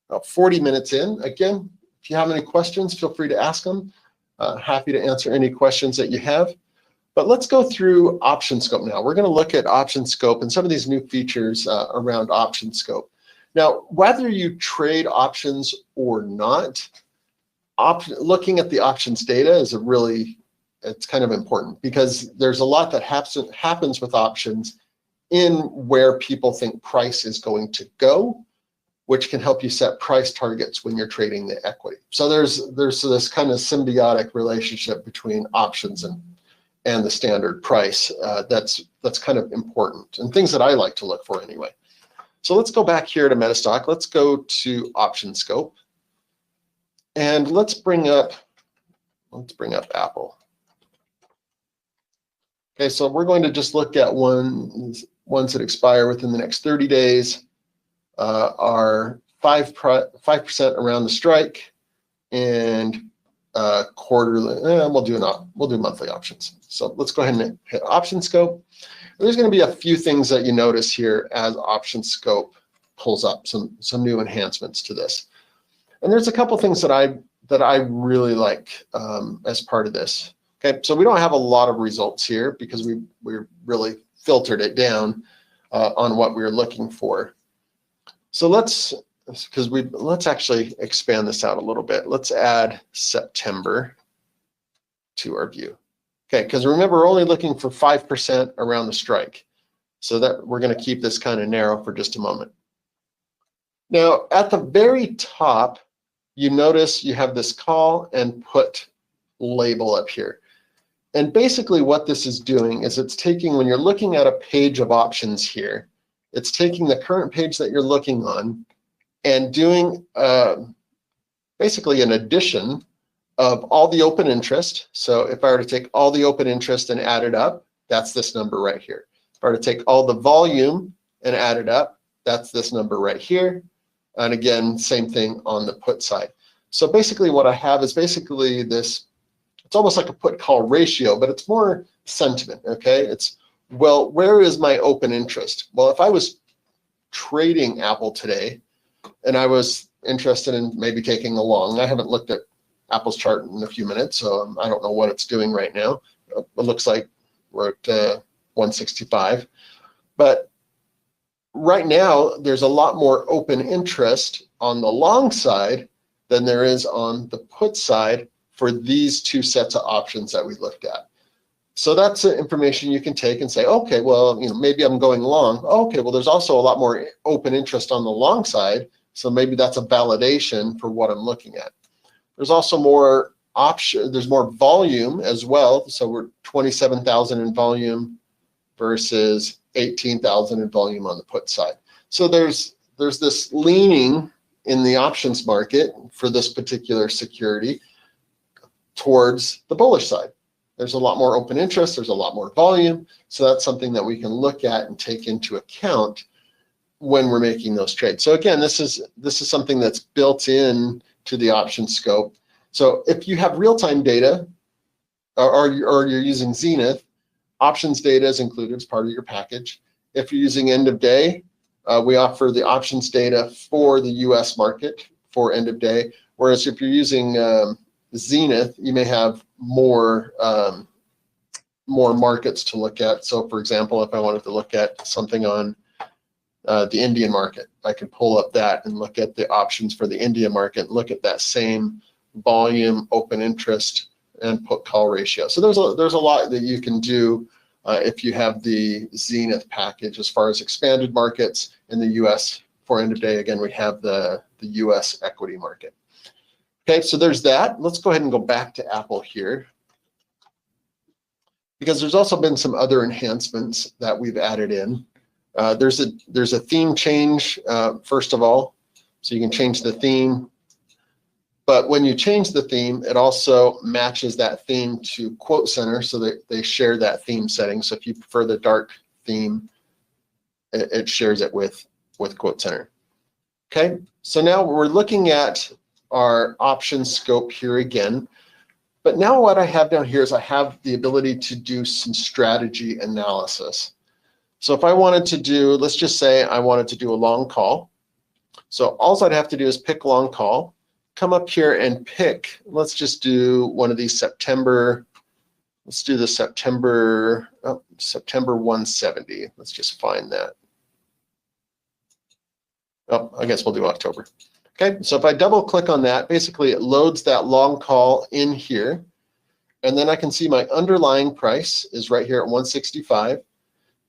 about 40 minutes in. Again, if you have any questions, feel free to ask them. Happy to answer any questions that you have. But let's go through Option Scope now. We're going to look at Option Scope and some of these new features around Option Scope. Now, whether you trade options or not, looking at the options data is it's kind of important, because there's a lot that happens with options in where people think price is going to go, which can help you set price targets when you're trading the equity. So there's this kind of symbiotic relationship between options and the standard price that's kind of important, and things that I like to look for anyway. So let's go back here to MetaStock. Let's go to Option Scope, and let's bring up Apple. Okay, so we're going to just look at ones that expire within the next 30 days. Are 5% around the strike and quarterly. We'll do monthly options. So let's go ahead and hit option scope. There's going to be a few things that you notice here as option scope pulls up some new enhancements to this. And there's a couple things that I really like as part of this. Okay, so we don't have a lot of results here because we really filtered it down on what we were looking for. So let's actually expand this out a little bit. Let's add September to our view. Okay, because remember, we're only looking for 5% around the strike. So that we're going to keep this kind of narrow for just a moment. Now, at the very top, you notice you have this call and put label up here. And basically what this is doing is it's taking, when you're looking at a page of options here, it's taking the current page that you're looking on and doing basically an addition of all the open interest. So if I were to take all the open interest and add it up, that's this number right here. If I were to take all the volume and add it up, that's this number right here. And again, same thing on the put side. So basically what I have is basically this, it's almost like a put call ratio, but it's more sentiment, okay? It's, well, where is my open interest? Well, if I was trading Apple today and I was interested in maybe taking a long, I haven't looked at Apple's chart in a few minutes, so I don't know what it's doing right now. It looks like we're at 165. But right now, there's a lot more open interest on the long side than there is on the put side for these two sets of options that we looked at. So that's information you can take and say, okay, well, maybe I'm going long. Okay, well, there's also a lot more open interest on the long side, so maybe that's a validation for what I'm looking at. There's also more there's more volume as well. So we're 27,000 in volume versus 18,000 in volume on the put side. So there's this leaning in the options market for this particular security towards the bullish side. There's a lot more open interest, there's a lot more volume. So that's something that we can look at and take into account when we're making those trades. So again, this is something that's built in to the option scope. So if you have real-time data or you're using Zenith, options data is included as part of your package. If you're using end of day, we offer the options data for the US market for end of day. Whereas if you're using Zenith, you may have more markets to look at. So for example, if I wanted to look at something on the Indian market, I could pull up that and look at the options for the India market, look at that same volume, open interest, and put call ratio. So there's a lot that you can do if you have the Zenith package as far as expanded markets in the US for end of day. Again, we have the US equity market. Okay, so there's that. Let's go ahead and go back to Apple here, because there's also been some other enhancements that we've added in. There's a theme change, first of all, so you can change the theme. But when you change the theme, it also matches that theme to Quote Center, so that they share that theme setting. So if you prefer the dark theme, it shares it with Quote Center. Okay, so now we're looking at our option scope here again. But now what I have down here is I have the ability to do some strategy analysis. So if I wanted to do, let's just say I wanted to do a long call. So all I'd have to do is pick long call, come up here and pick, let's just do one of these September, let's do the September 170. Let's just find that. Oh, I guess we'll do October. Okay, so if I double click on that, basically it loads that long call in here. And then I can see my underlying price is right here at 165.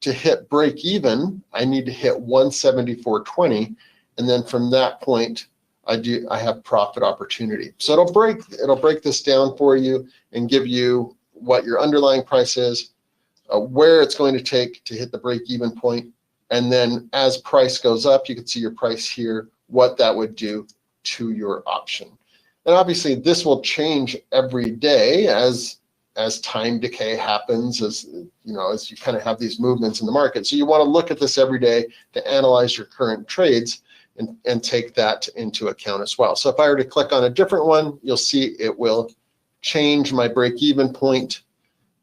To hit break even, I need to hit 174.20. And then from that point, I have profit opportunity. So it'll break this down for you and give you what your underlying price is, where it's going to take to hit the break even point. And then as price goes up, you can see your price here, what that would do to your option. And obviously this will change every day as time decay happens, as you kind of have these movements in the market. So you want to look at this every day to analyze your current trades and take that into account as well. So if I were to click on a different one, you'll see it will change my break-even point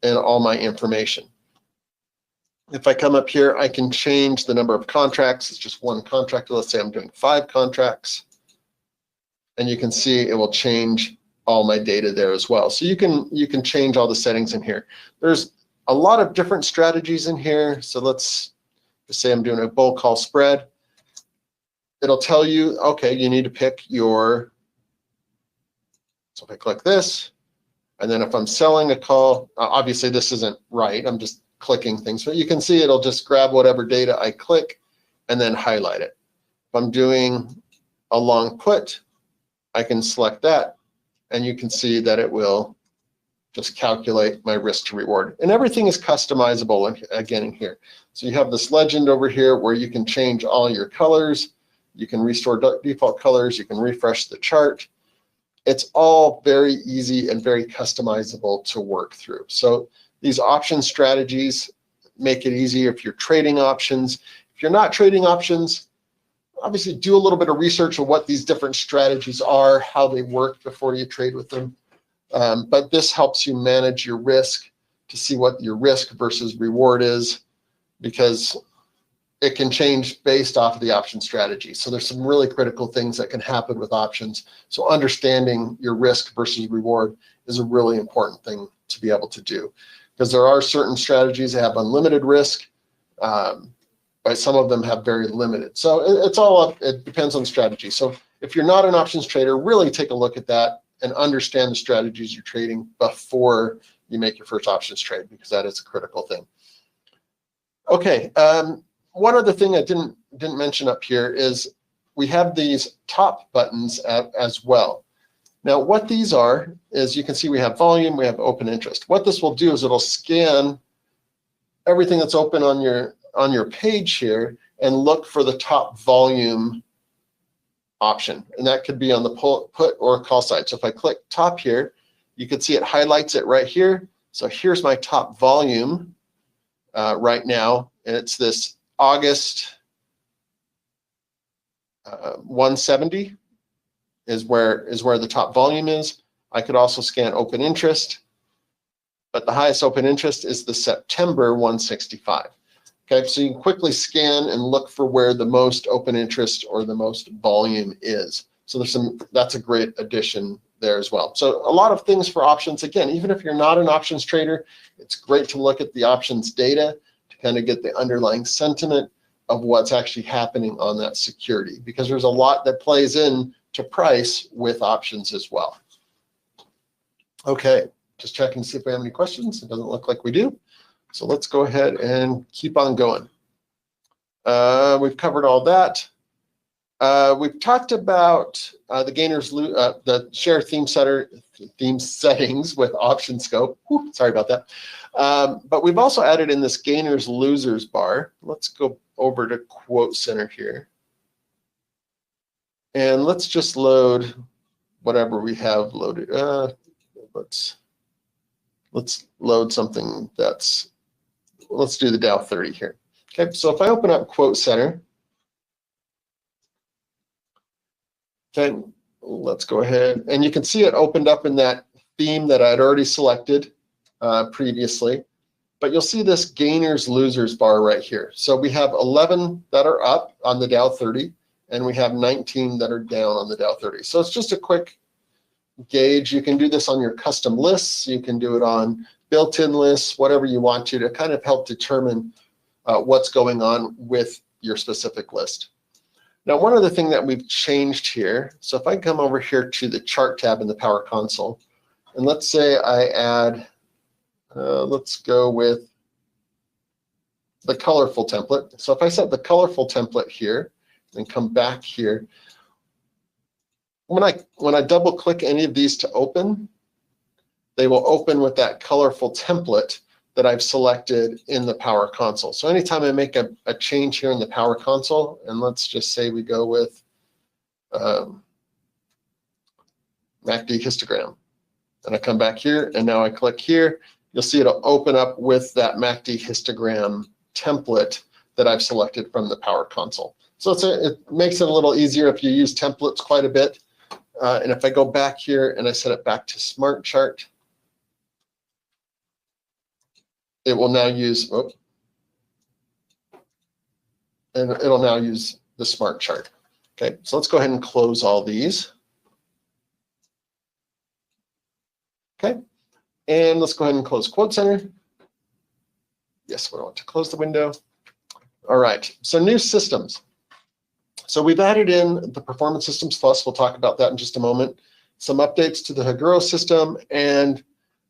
and all my information. If I come up here, I can change the number of contracts. It's just one contract. Let's say I'm doing 5 contracts. And you can see it will change all my data there as well. So you can change all the settings in here. There's a lot of different strategies in here. So let's just say I'm doing a bull call spread. It'll tell you, okay, you need to pick your, so if I click this, and then if I'm selling a call, obviously this isn't right, I'm just clicking things, but you can see it'll just grab whatever data I click and then highlight it. If I'm doing a long put, I can select that, and you can see that it will just calculate my risk to reward. And everything is customizable again in here. So you have this legend over here where you can change all your colors, you can restore default colors, you can refresh the chart. It's all very easy and very customizable to work through. So these option strategies make it easy if you're trading options. If you're not trading options, obviously do a little bit of research on what these different strategies are, how they work before you trade with them. But this helps you manage your risk to see what your risk versus reward is, because it can change based off of the option strategy. So there's some really critical things that can happen with options. So understanding your risk versus reward is a really important thing to be able to do, because there are certain strategies that have unlimited risk, but some of them have very limited. So it's all up, it depends on strategy. So if you're not an options trader, really take a look at that and understand the strategies you're trading before you make your first options trade, because that is a critical thing. Okay. One other thing I didn't mention up here is we have these top buttons as well. Now, what these are is, you can see we have volume, we have open interest. What this will do is it'll scan everything that's open on your page here and look for the top volume option, and that could be on the put or call side. So if I click top here, you can see it highlights it right here. So here's my top volume right now, and it's this August 170 is where the top volume is. I could also scan open interest, but the highest open interest is the September 165. Okay, so you can quickly scan and look for where the most open interest or the most volume is. So that's a great addition there as well. So a lot of things for options. Again, even if you're not an options trader, it's great to look at the options data to kind of get the underlying sentiment of what's actually happening on that security, because there's a lot that plays in to price with options as well. Okay, just checking to see if we have any questions. It doesn't look like we do. So let's go ahead and keep on going. We've covered all that. We've talked about the share theme settings with option scope. Whew, sorry about that. But we've also added in this gainers losers bar. Let's go over to Quote Center here. And let's just load whatever we have loaded. Let's load something that's, let's do the Dow 30 here. Okay, so if I open up Quote Center, okay, let's go ahead, and you can see it opened up in that theme that I'd already selected previously, but you'll see this gainers losers bar right here. So we have 11 that are up on the Dow 30, and we have 19 that are down on the Dow 30. So it's just a quick gauge. You can do this on your custom lists, you can do it on built-in lists, whatever you want to kind of help determine what's going on with your specific list. Now, one other thing that we've changed here, so if I come over here to the chart tab in the Power Console, and let's say I add, let's go with the colorful template. So if I set the colorful template here and come back here, when I double click any of these to open, they will open with that colorful template that I've selected in the Power Console. So anytime I make a change here in the Power Console, and let's just say we go with MACD histogram, and I come back here, and now I click here, you'll see it'll open up with that MACD histogram template that I've selected from the Power Console. So it makes it a little easier if you use templates quite a bit. And if I go back here and I set it back to Smart Chart, it will now use, and it'll now use the smart chart. Okay, so let's go ahead and close all these. Okay, and let's go ahead and close Quote Center. Yes, we want to close the window. All right, so new systems. So we've added in the Performance Systems Plus. We'll talk about that in just a moment. Some updates to the Haguro system and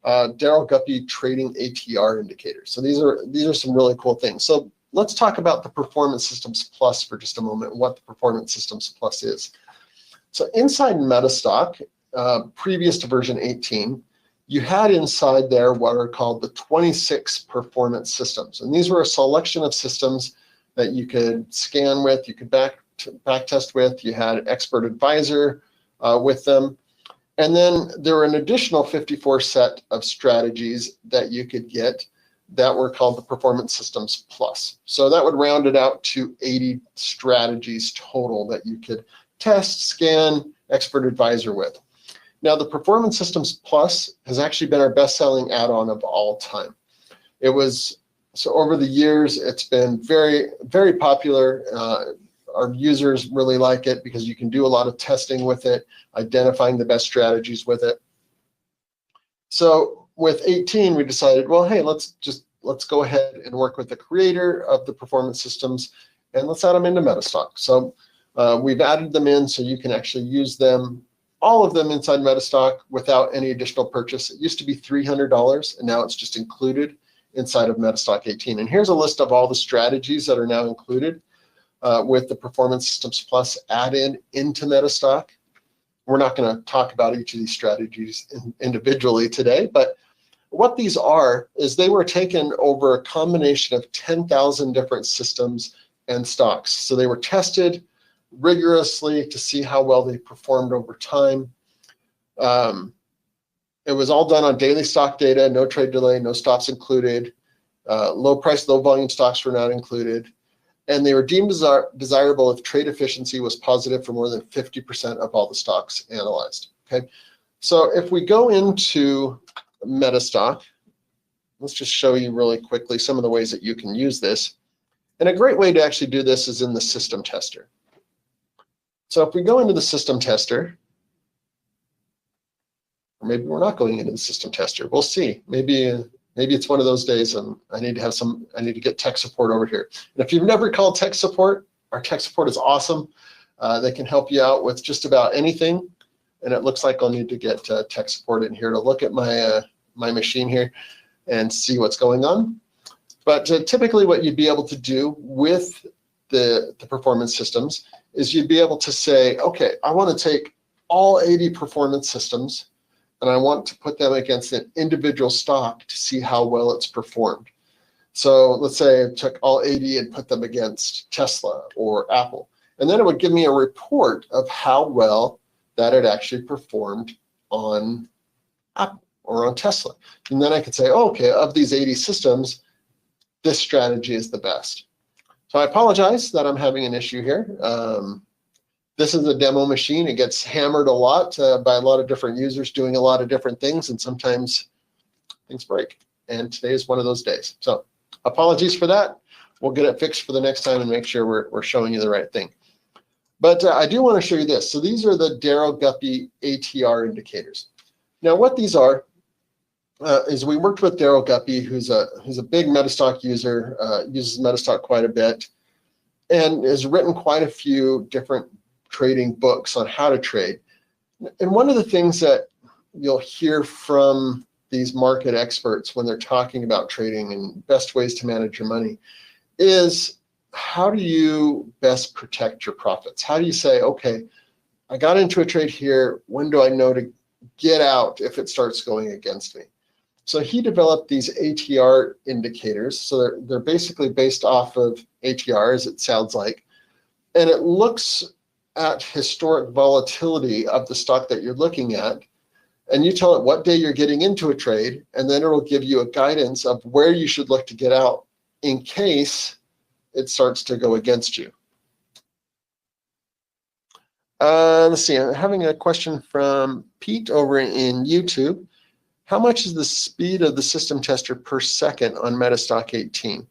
Daryl Guppy trading ATR indicators. So these are some really cool things. So let's talk about the Performance Systems Plus for just a moment, what the Performance Systems Plus is. So inside MetaStock, previous to version 18, you had inside there what are called the 26 performance systems. And these were a selection of systems that you could scan with, you could back test with, you had Expert Advisor with them. And then there were an additional 54 set of strategies that you could get that were called the Performance Systems Plus. So that would round it out to 80 strategies total that you could test, scan, Expert Advisor with. Now, the Performance Systems Plus has actually been our best-selling add-on of all time. It was, so over the years, it's been very, very popular. Our users really like it because you can do a lot of testing with it, identifying the best strategies with it. So with 18, we decided, well, hey, let's go ahead and work with the creator of the performance systems and let's add them into MetaStock. So we've added them in so you can actually use them, all of them inside MetaStock without any additional purchase. It used to be $300 and now it's just included inside of MetaStock 18. And here's a list of all the strategies that are now included with the Performance Systems Plus add-in into MetaStock. We're not going to talk about each of these strategies individually today, but what these are is they were taken over a combination of 10,000 different systems and stocks. So they were tested rigorously to see how well they performed over time. It was all done on daily stock data, no trade delay, no stops included. Low price, low volume stocks were not included. And they were deemed desirable if trade efficiency was positive for more than 50% of all the stocks analyzed. Okay, so if we go into MetaStock, let's just show you really quickly some of the ways that you can use this. And a great way to actually do this is in the system tester. So if we go into the system tester, or maybe we're not going into the system tester, we'll see. Maybe it's one of those days and I need to get tech support over here. And if you've never called tech support, our tech support is awesome. They can help you out with just about anything. And it looks like I'll need to get tech support in here to look at my machine here and see what's going on. But typically what you'd be able to do with the performance systems is you'd be able to say, okay, I want to take all 80 performance systems and I want to put them against an individual stock to see how well it's performed. So let's say I took all 80 and put them against Tesla or Apple. And then it would give me a report of how well that it actually performed on Apple or on Tesla. And then I could say, oh, okay, of these 80 systems, this strategy is the best. So I apologize that I'm having an issue here. This is a demo machine. It gets hammered a lot by a lot of different users doing a lot of different things, and sometimes things break. And today is one of those days. So apologies for that. We'll get it fixed for the next time and make sure we're showing you the right thing. But I do want to show you this. So these are the Daryl Guppy ATR indicators. Now what these are is we worked with Daryl Guppy, who's a big MetaStock user, uses MetaStock quite a bit, and has written quite a few different trading books on how to trade. And one of the things that you'll hear from these market experts when they're talking about trading and best ways to manage your money is, how do you best protect your profits? How do you say, okay, I got into a trade here, when do I know to get out if it starts going against me? So he developed these ATR indicators. So they're basically based off of ATR, as it sounds like, and it looks at historic volatility of the stock that you're looking at, and you tell it what day you're getting into a trade, and then it'll give you a guidance of where you should look to get out in case it starts to go against you. Let's see, I'm having a question from Pete over in YouTube. how much is the speed of the system tester per second on MetaStock 18?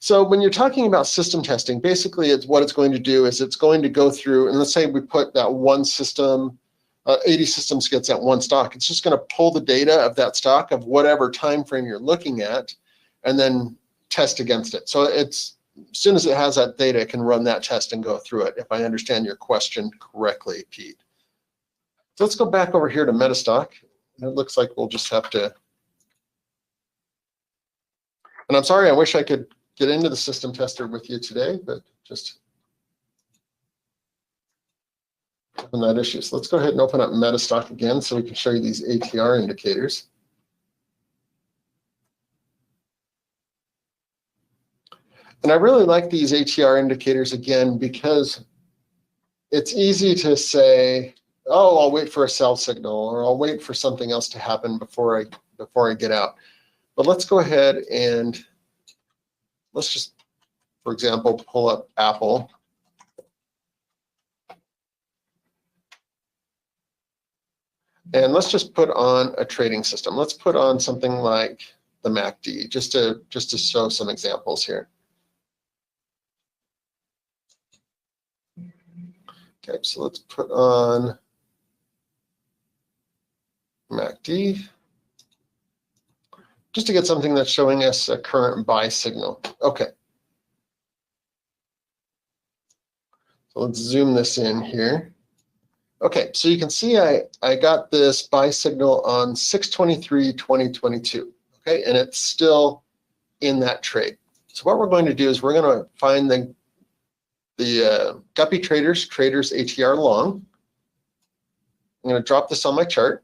So when you're talking about system testing, basically what it's going to do is it's going to go through, and let's say we put that one system, 80 systems gets that one stock. It's just going to pull the data of that stock of whatever time frame you're looking at and then test against it. So it's, as soon as it has that data, it can run that test and go through it, if I understand your question correctly, Pete. So let's go back over here to MetaStock. It looks like we'll just have to, and I'm sorry, I wish I could get into the system tester with you today, but just having that issue. So let's go ahead and open up MetaStock again so we can show you these ATR indicators. And I really like these ATR indicators again because it's easy to say, oh, I'll wait for a sell signal, or I'll wait for something else to happen before I get out. But let's go ahead and let's just, for example, pull up Apple. And let's just put on a trading system. Let's put on something like the MACD, just to show some examples here. Okay, so let's put on MACD, just to get something that's showing us a current buy signal. Okay. So let's zoom this in here. Okay, so you can see I got this buy signal on 6/23/2022. Okay, and it's still in that trade. So what we're going to do is we're going to find the Guppy Traders ATR long. I'm going to drop this on my chart.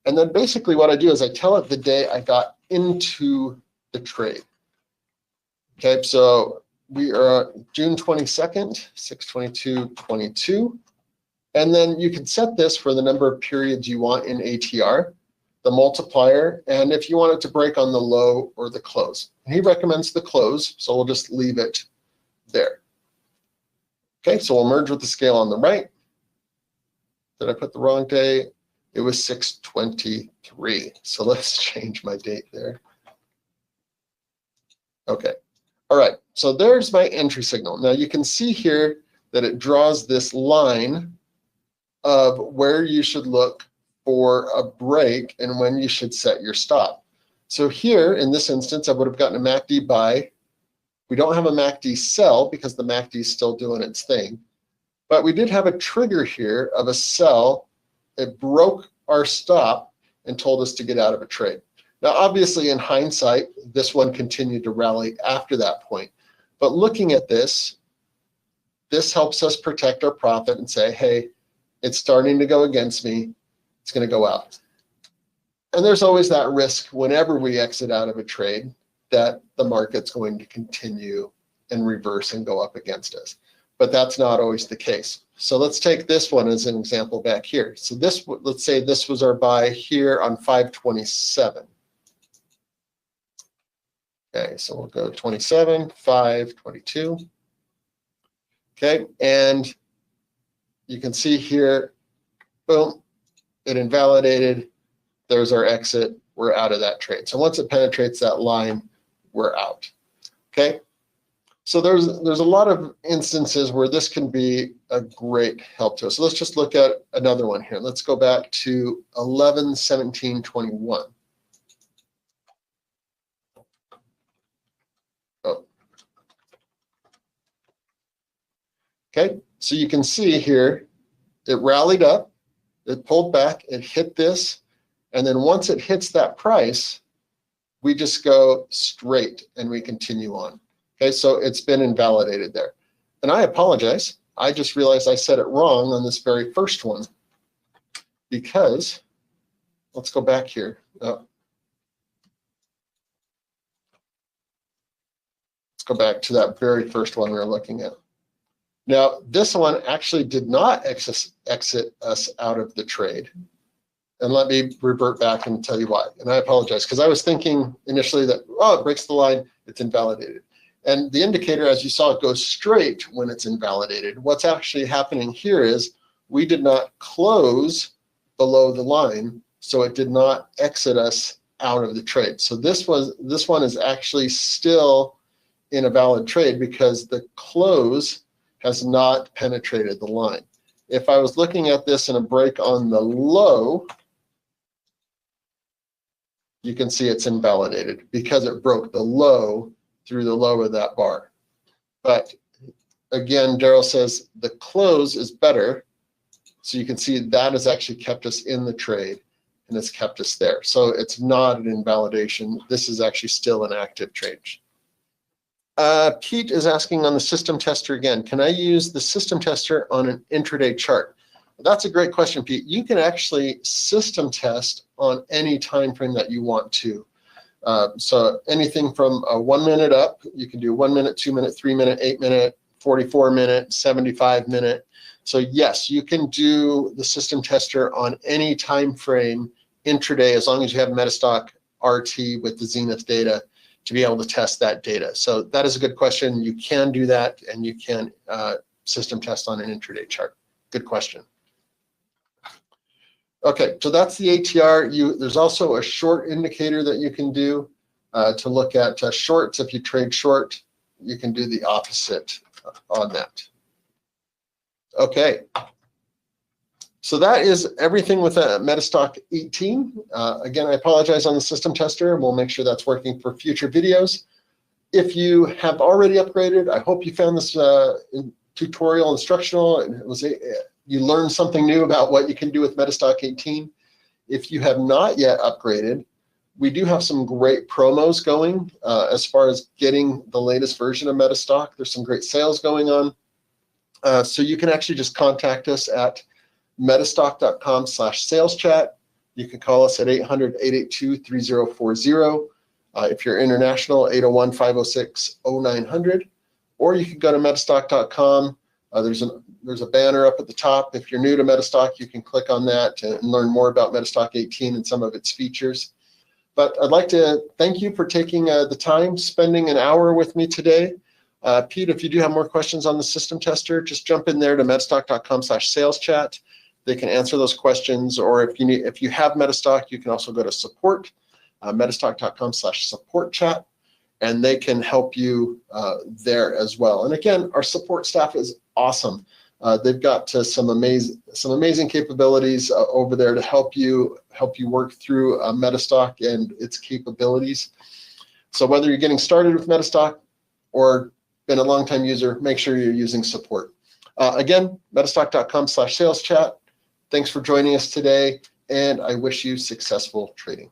And then basically what I do is I tell it the day I got into the trade. Okay, so we are June 22nd, 6/22/22. And then you can set this for the number of periods you want in ATR, the multiplier, and if you want it to break on the low or the close. And he recommends the close, so we'll just leave it there. Okay, so we'll merge with the scale on the right. Did I put the wrong day? It was 6/23. So let's change my date there. Okay, all right, so there's my entry signal. Now you can see here that it draws this line of where you should look for a break and when you should set your stop. So here, in this instance, I would have gotten a MACD buy. We don't have a MACD sell because the MACD is still doing its thing. But we did have a trigger here of a sell. It broke our stop and told us to get out of a trade. Now, obviously, in hindsight, this one continued to rally after that point. But looking at this, this helps us protect our profit and say, hey, it's starting to go against me. It's going to go out. And there's always that risk whenever we exit out of a trade that the market's going to continue and reverse and go up against us. But that's not always the case. So let's take this one as an example back here. So this, let's say this was our buy here on 5/27. Okay, so we'll go 27, 5/22. Okay, and you can see here, boom, it invalidated. There's our exit. We're out of that trade. So once it penetrates that line, we're out. Okay, so there's a lot of instances where this can be a great help to us. So let's just look at another one here. Let's go back to 11/17/21. Oh. Okay, so you can see here, it rallied up, it pulled back, it hit this, and then once it hits that price, we just go straight and we continue on. Okay, so it's been invalidated there. And I apologize. I just realized I said it wrong on this very first one because, let's go back here. Oh. Let's go back to that very first one we were looking at. Now, this one actually did not exit us out of the trade. And let me revert back and tell you why. And I apologize, because I was thinking initially that, oh, it breaks the line, it's invalidated. And the indicator, as you saw, it goes straight when it's invalidated. What's actually happening here is we did not close below the line. so it did not exit us out of the trade. So this one is actually still in a valid trade because the close has not penetrated the line. If I was looking at this in a break on the low, you can see it's invalidated because it broke the low through the low of that bar. But again, Daryl says the close is better. So you can see that has actually kept us in the trade and it's kept us there. So it's not an invalidation. This is actually still an active trade. Pete is asking on the system tester again, can I use the system tester on an intraday chart? That's a great question, Pete. You can actually system test on any time frame that you want to. So anything from 1 minute up, you can do 1 minute, 2 minute, 3 minute, 8 minute, 44 minute, 75 minute. So yes, you can do the system tester on any time frame intraday as long as you have MetaStock RT with the Zenith data to be able to test that data. So that is a good question. You can do that and you can system test on an intraday chart. Good question. Okay, so that's the ATR. There's also a short indicator that you can do to look at shorts. If you trade short, you can do the opposite on that. Okay, so that is everything with MetaStock 18. Again, I apologize on the system tester. We'll make sure that's working for future videos. If you have already upgraded, I hope you found this tutorial instructional. You learned something new about what you can do with MetaStock 18. If you have not yet upgraded, we do have some great promos going as far as getting the latest version of MetaStock. There's some great sales going on. So you can actually just contact us at metastock.com/sales chat. You can call us at 800-882-3040. If you're international, 801-506-0900. Or you can go to metastock.com. There's a banner up at the top. If you're new to MetaStock, you can click on that and learn more about MetaStock 18 and some of its features. But I'd like to thank you for taking the time, spending an hour with me today. Pete, if you do have more questions on the system tester, just jump in there to metastock.com/sales chat. They can answer those questions, or if you have MetaStock, you can also go to support, metastock.com/support chat, and they can help you there as well. And again, our support staff is awesome. They've got some amazing capabilities over there to help you work through MetaStock and its capabilities. So whether you're getting started with MetaStock or been a long-time user, make sure you're using support. Again, metastock.com/sales chat. Thanks for joining us today, and I wish you successful trading.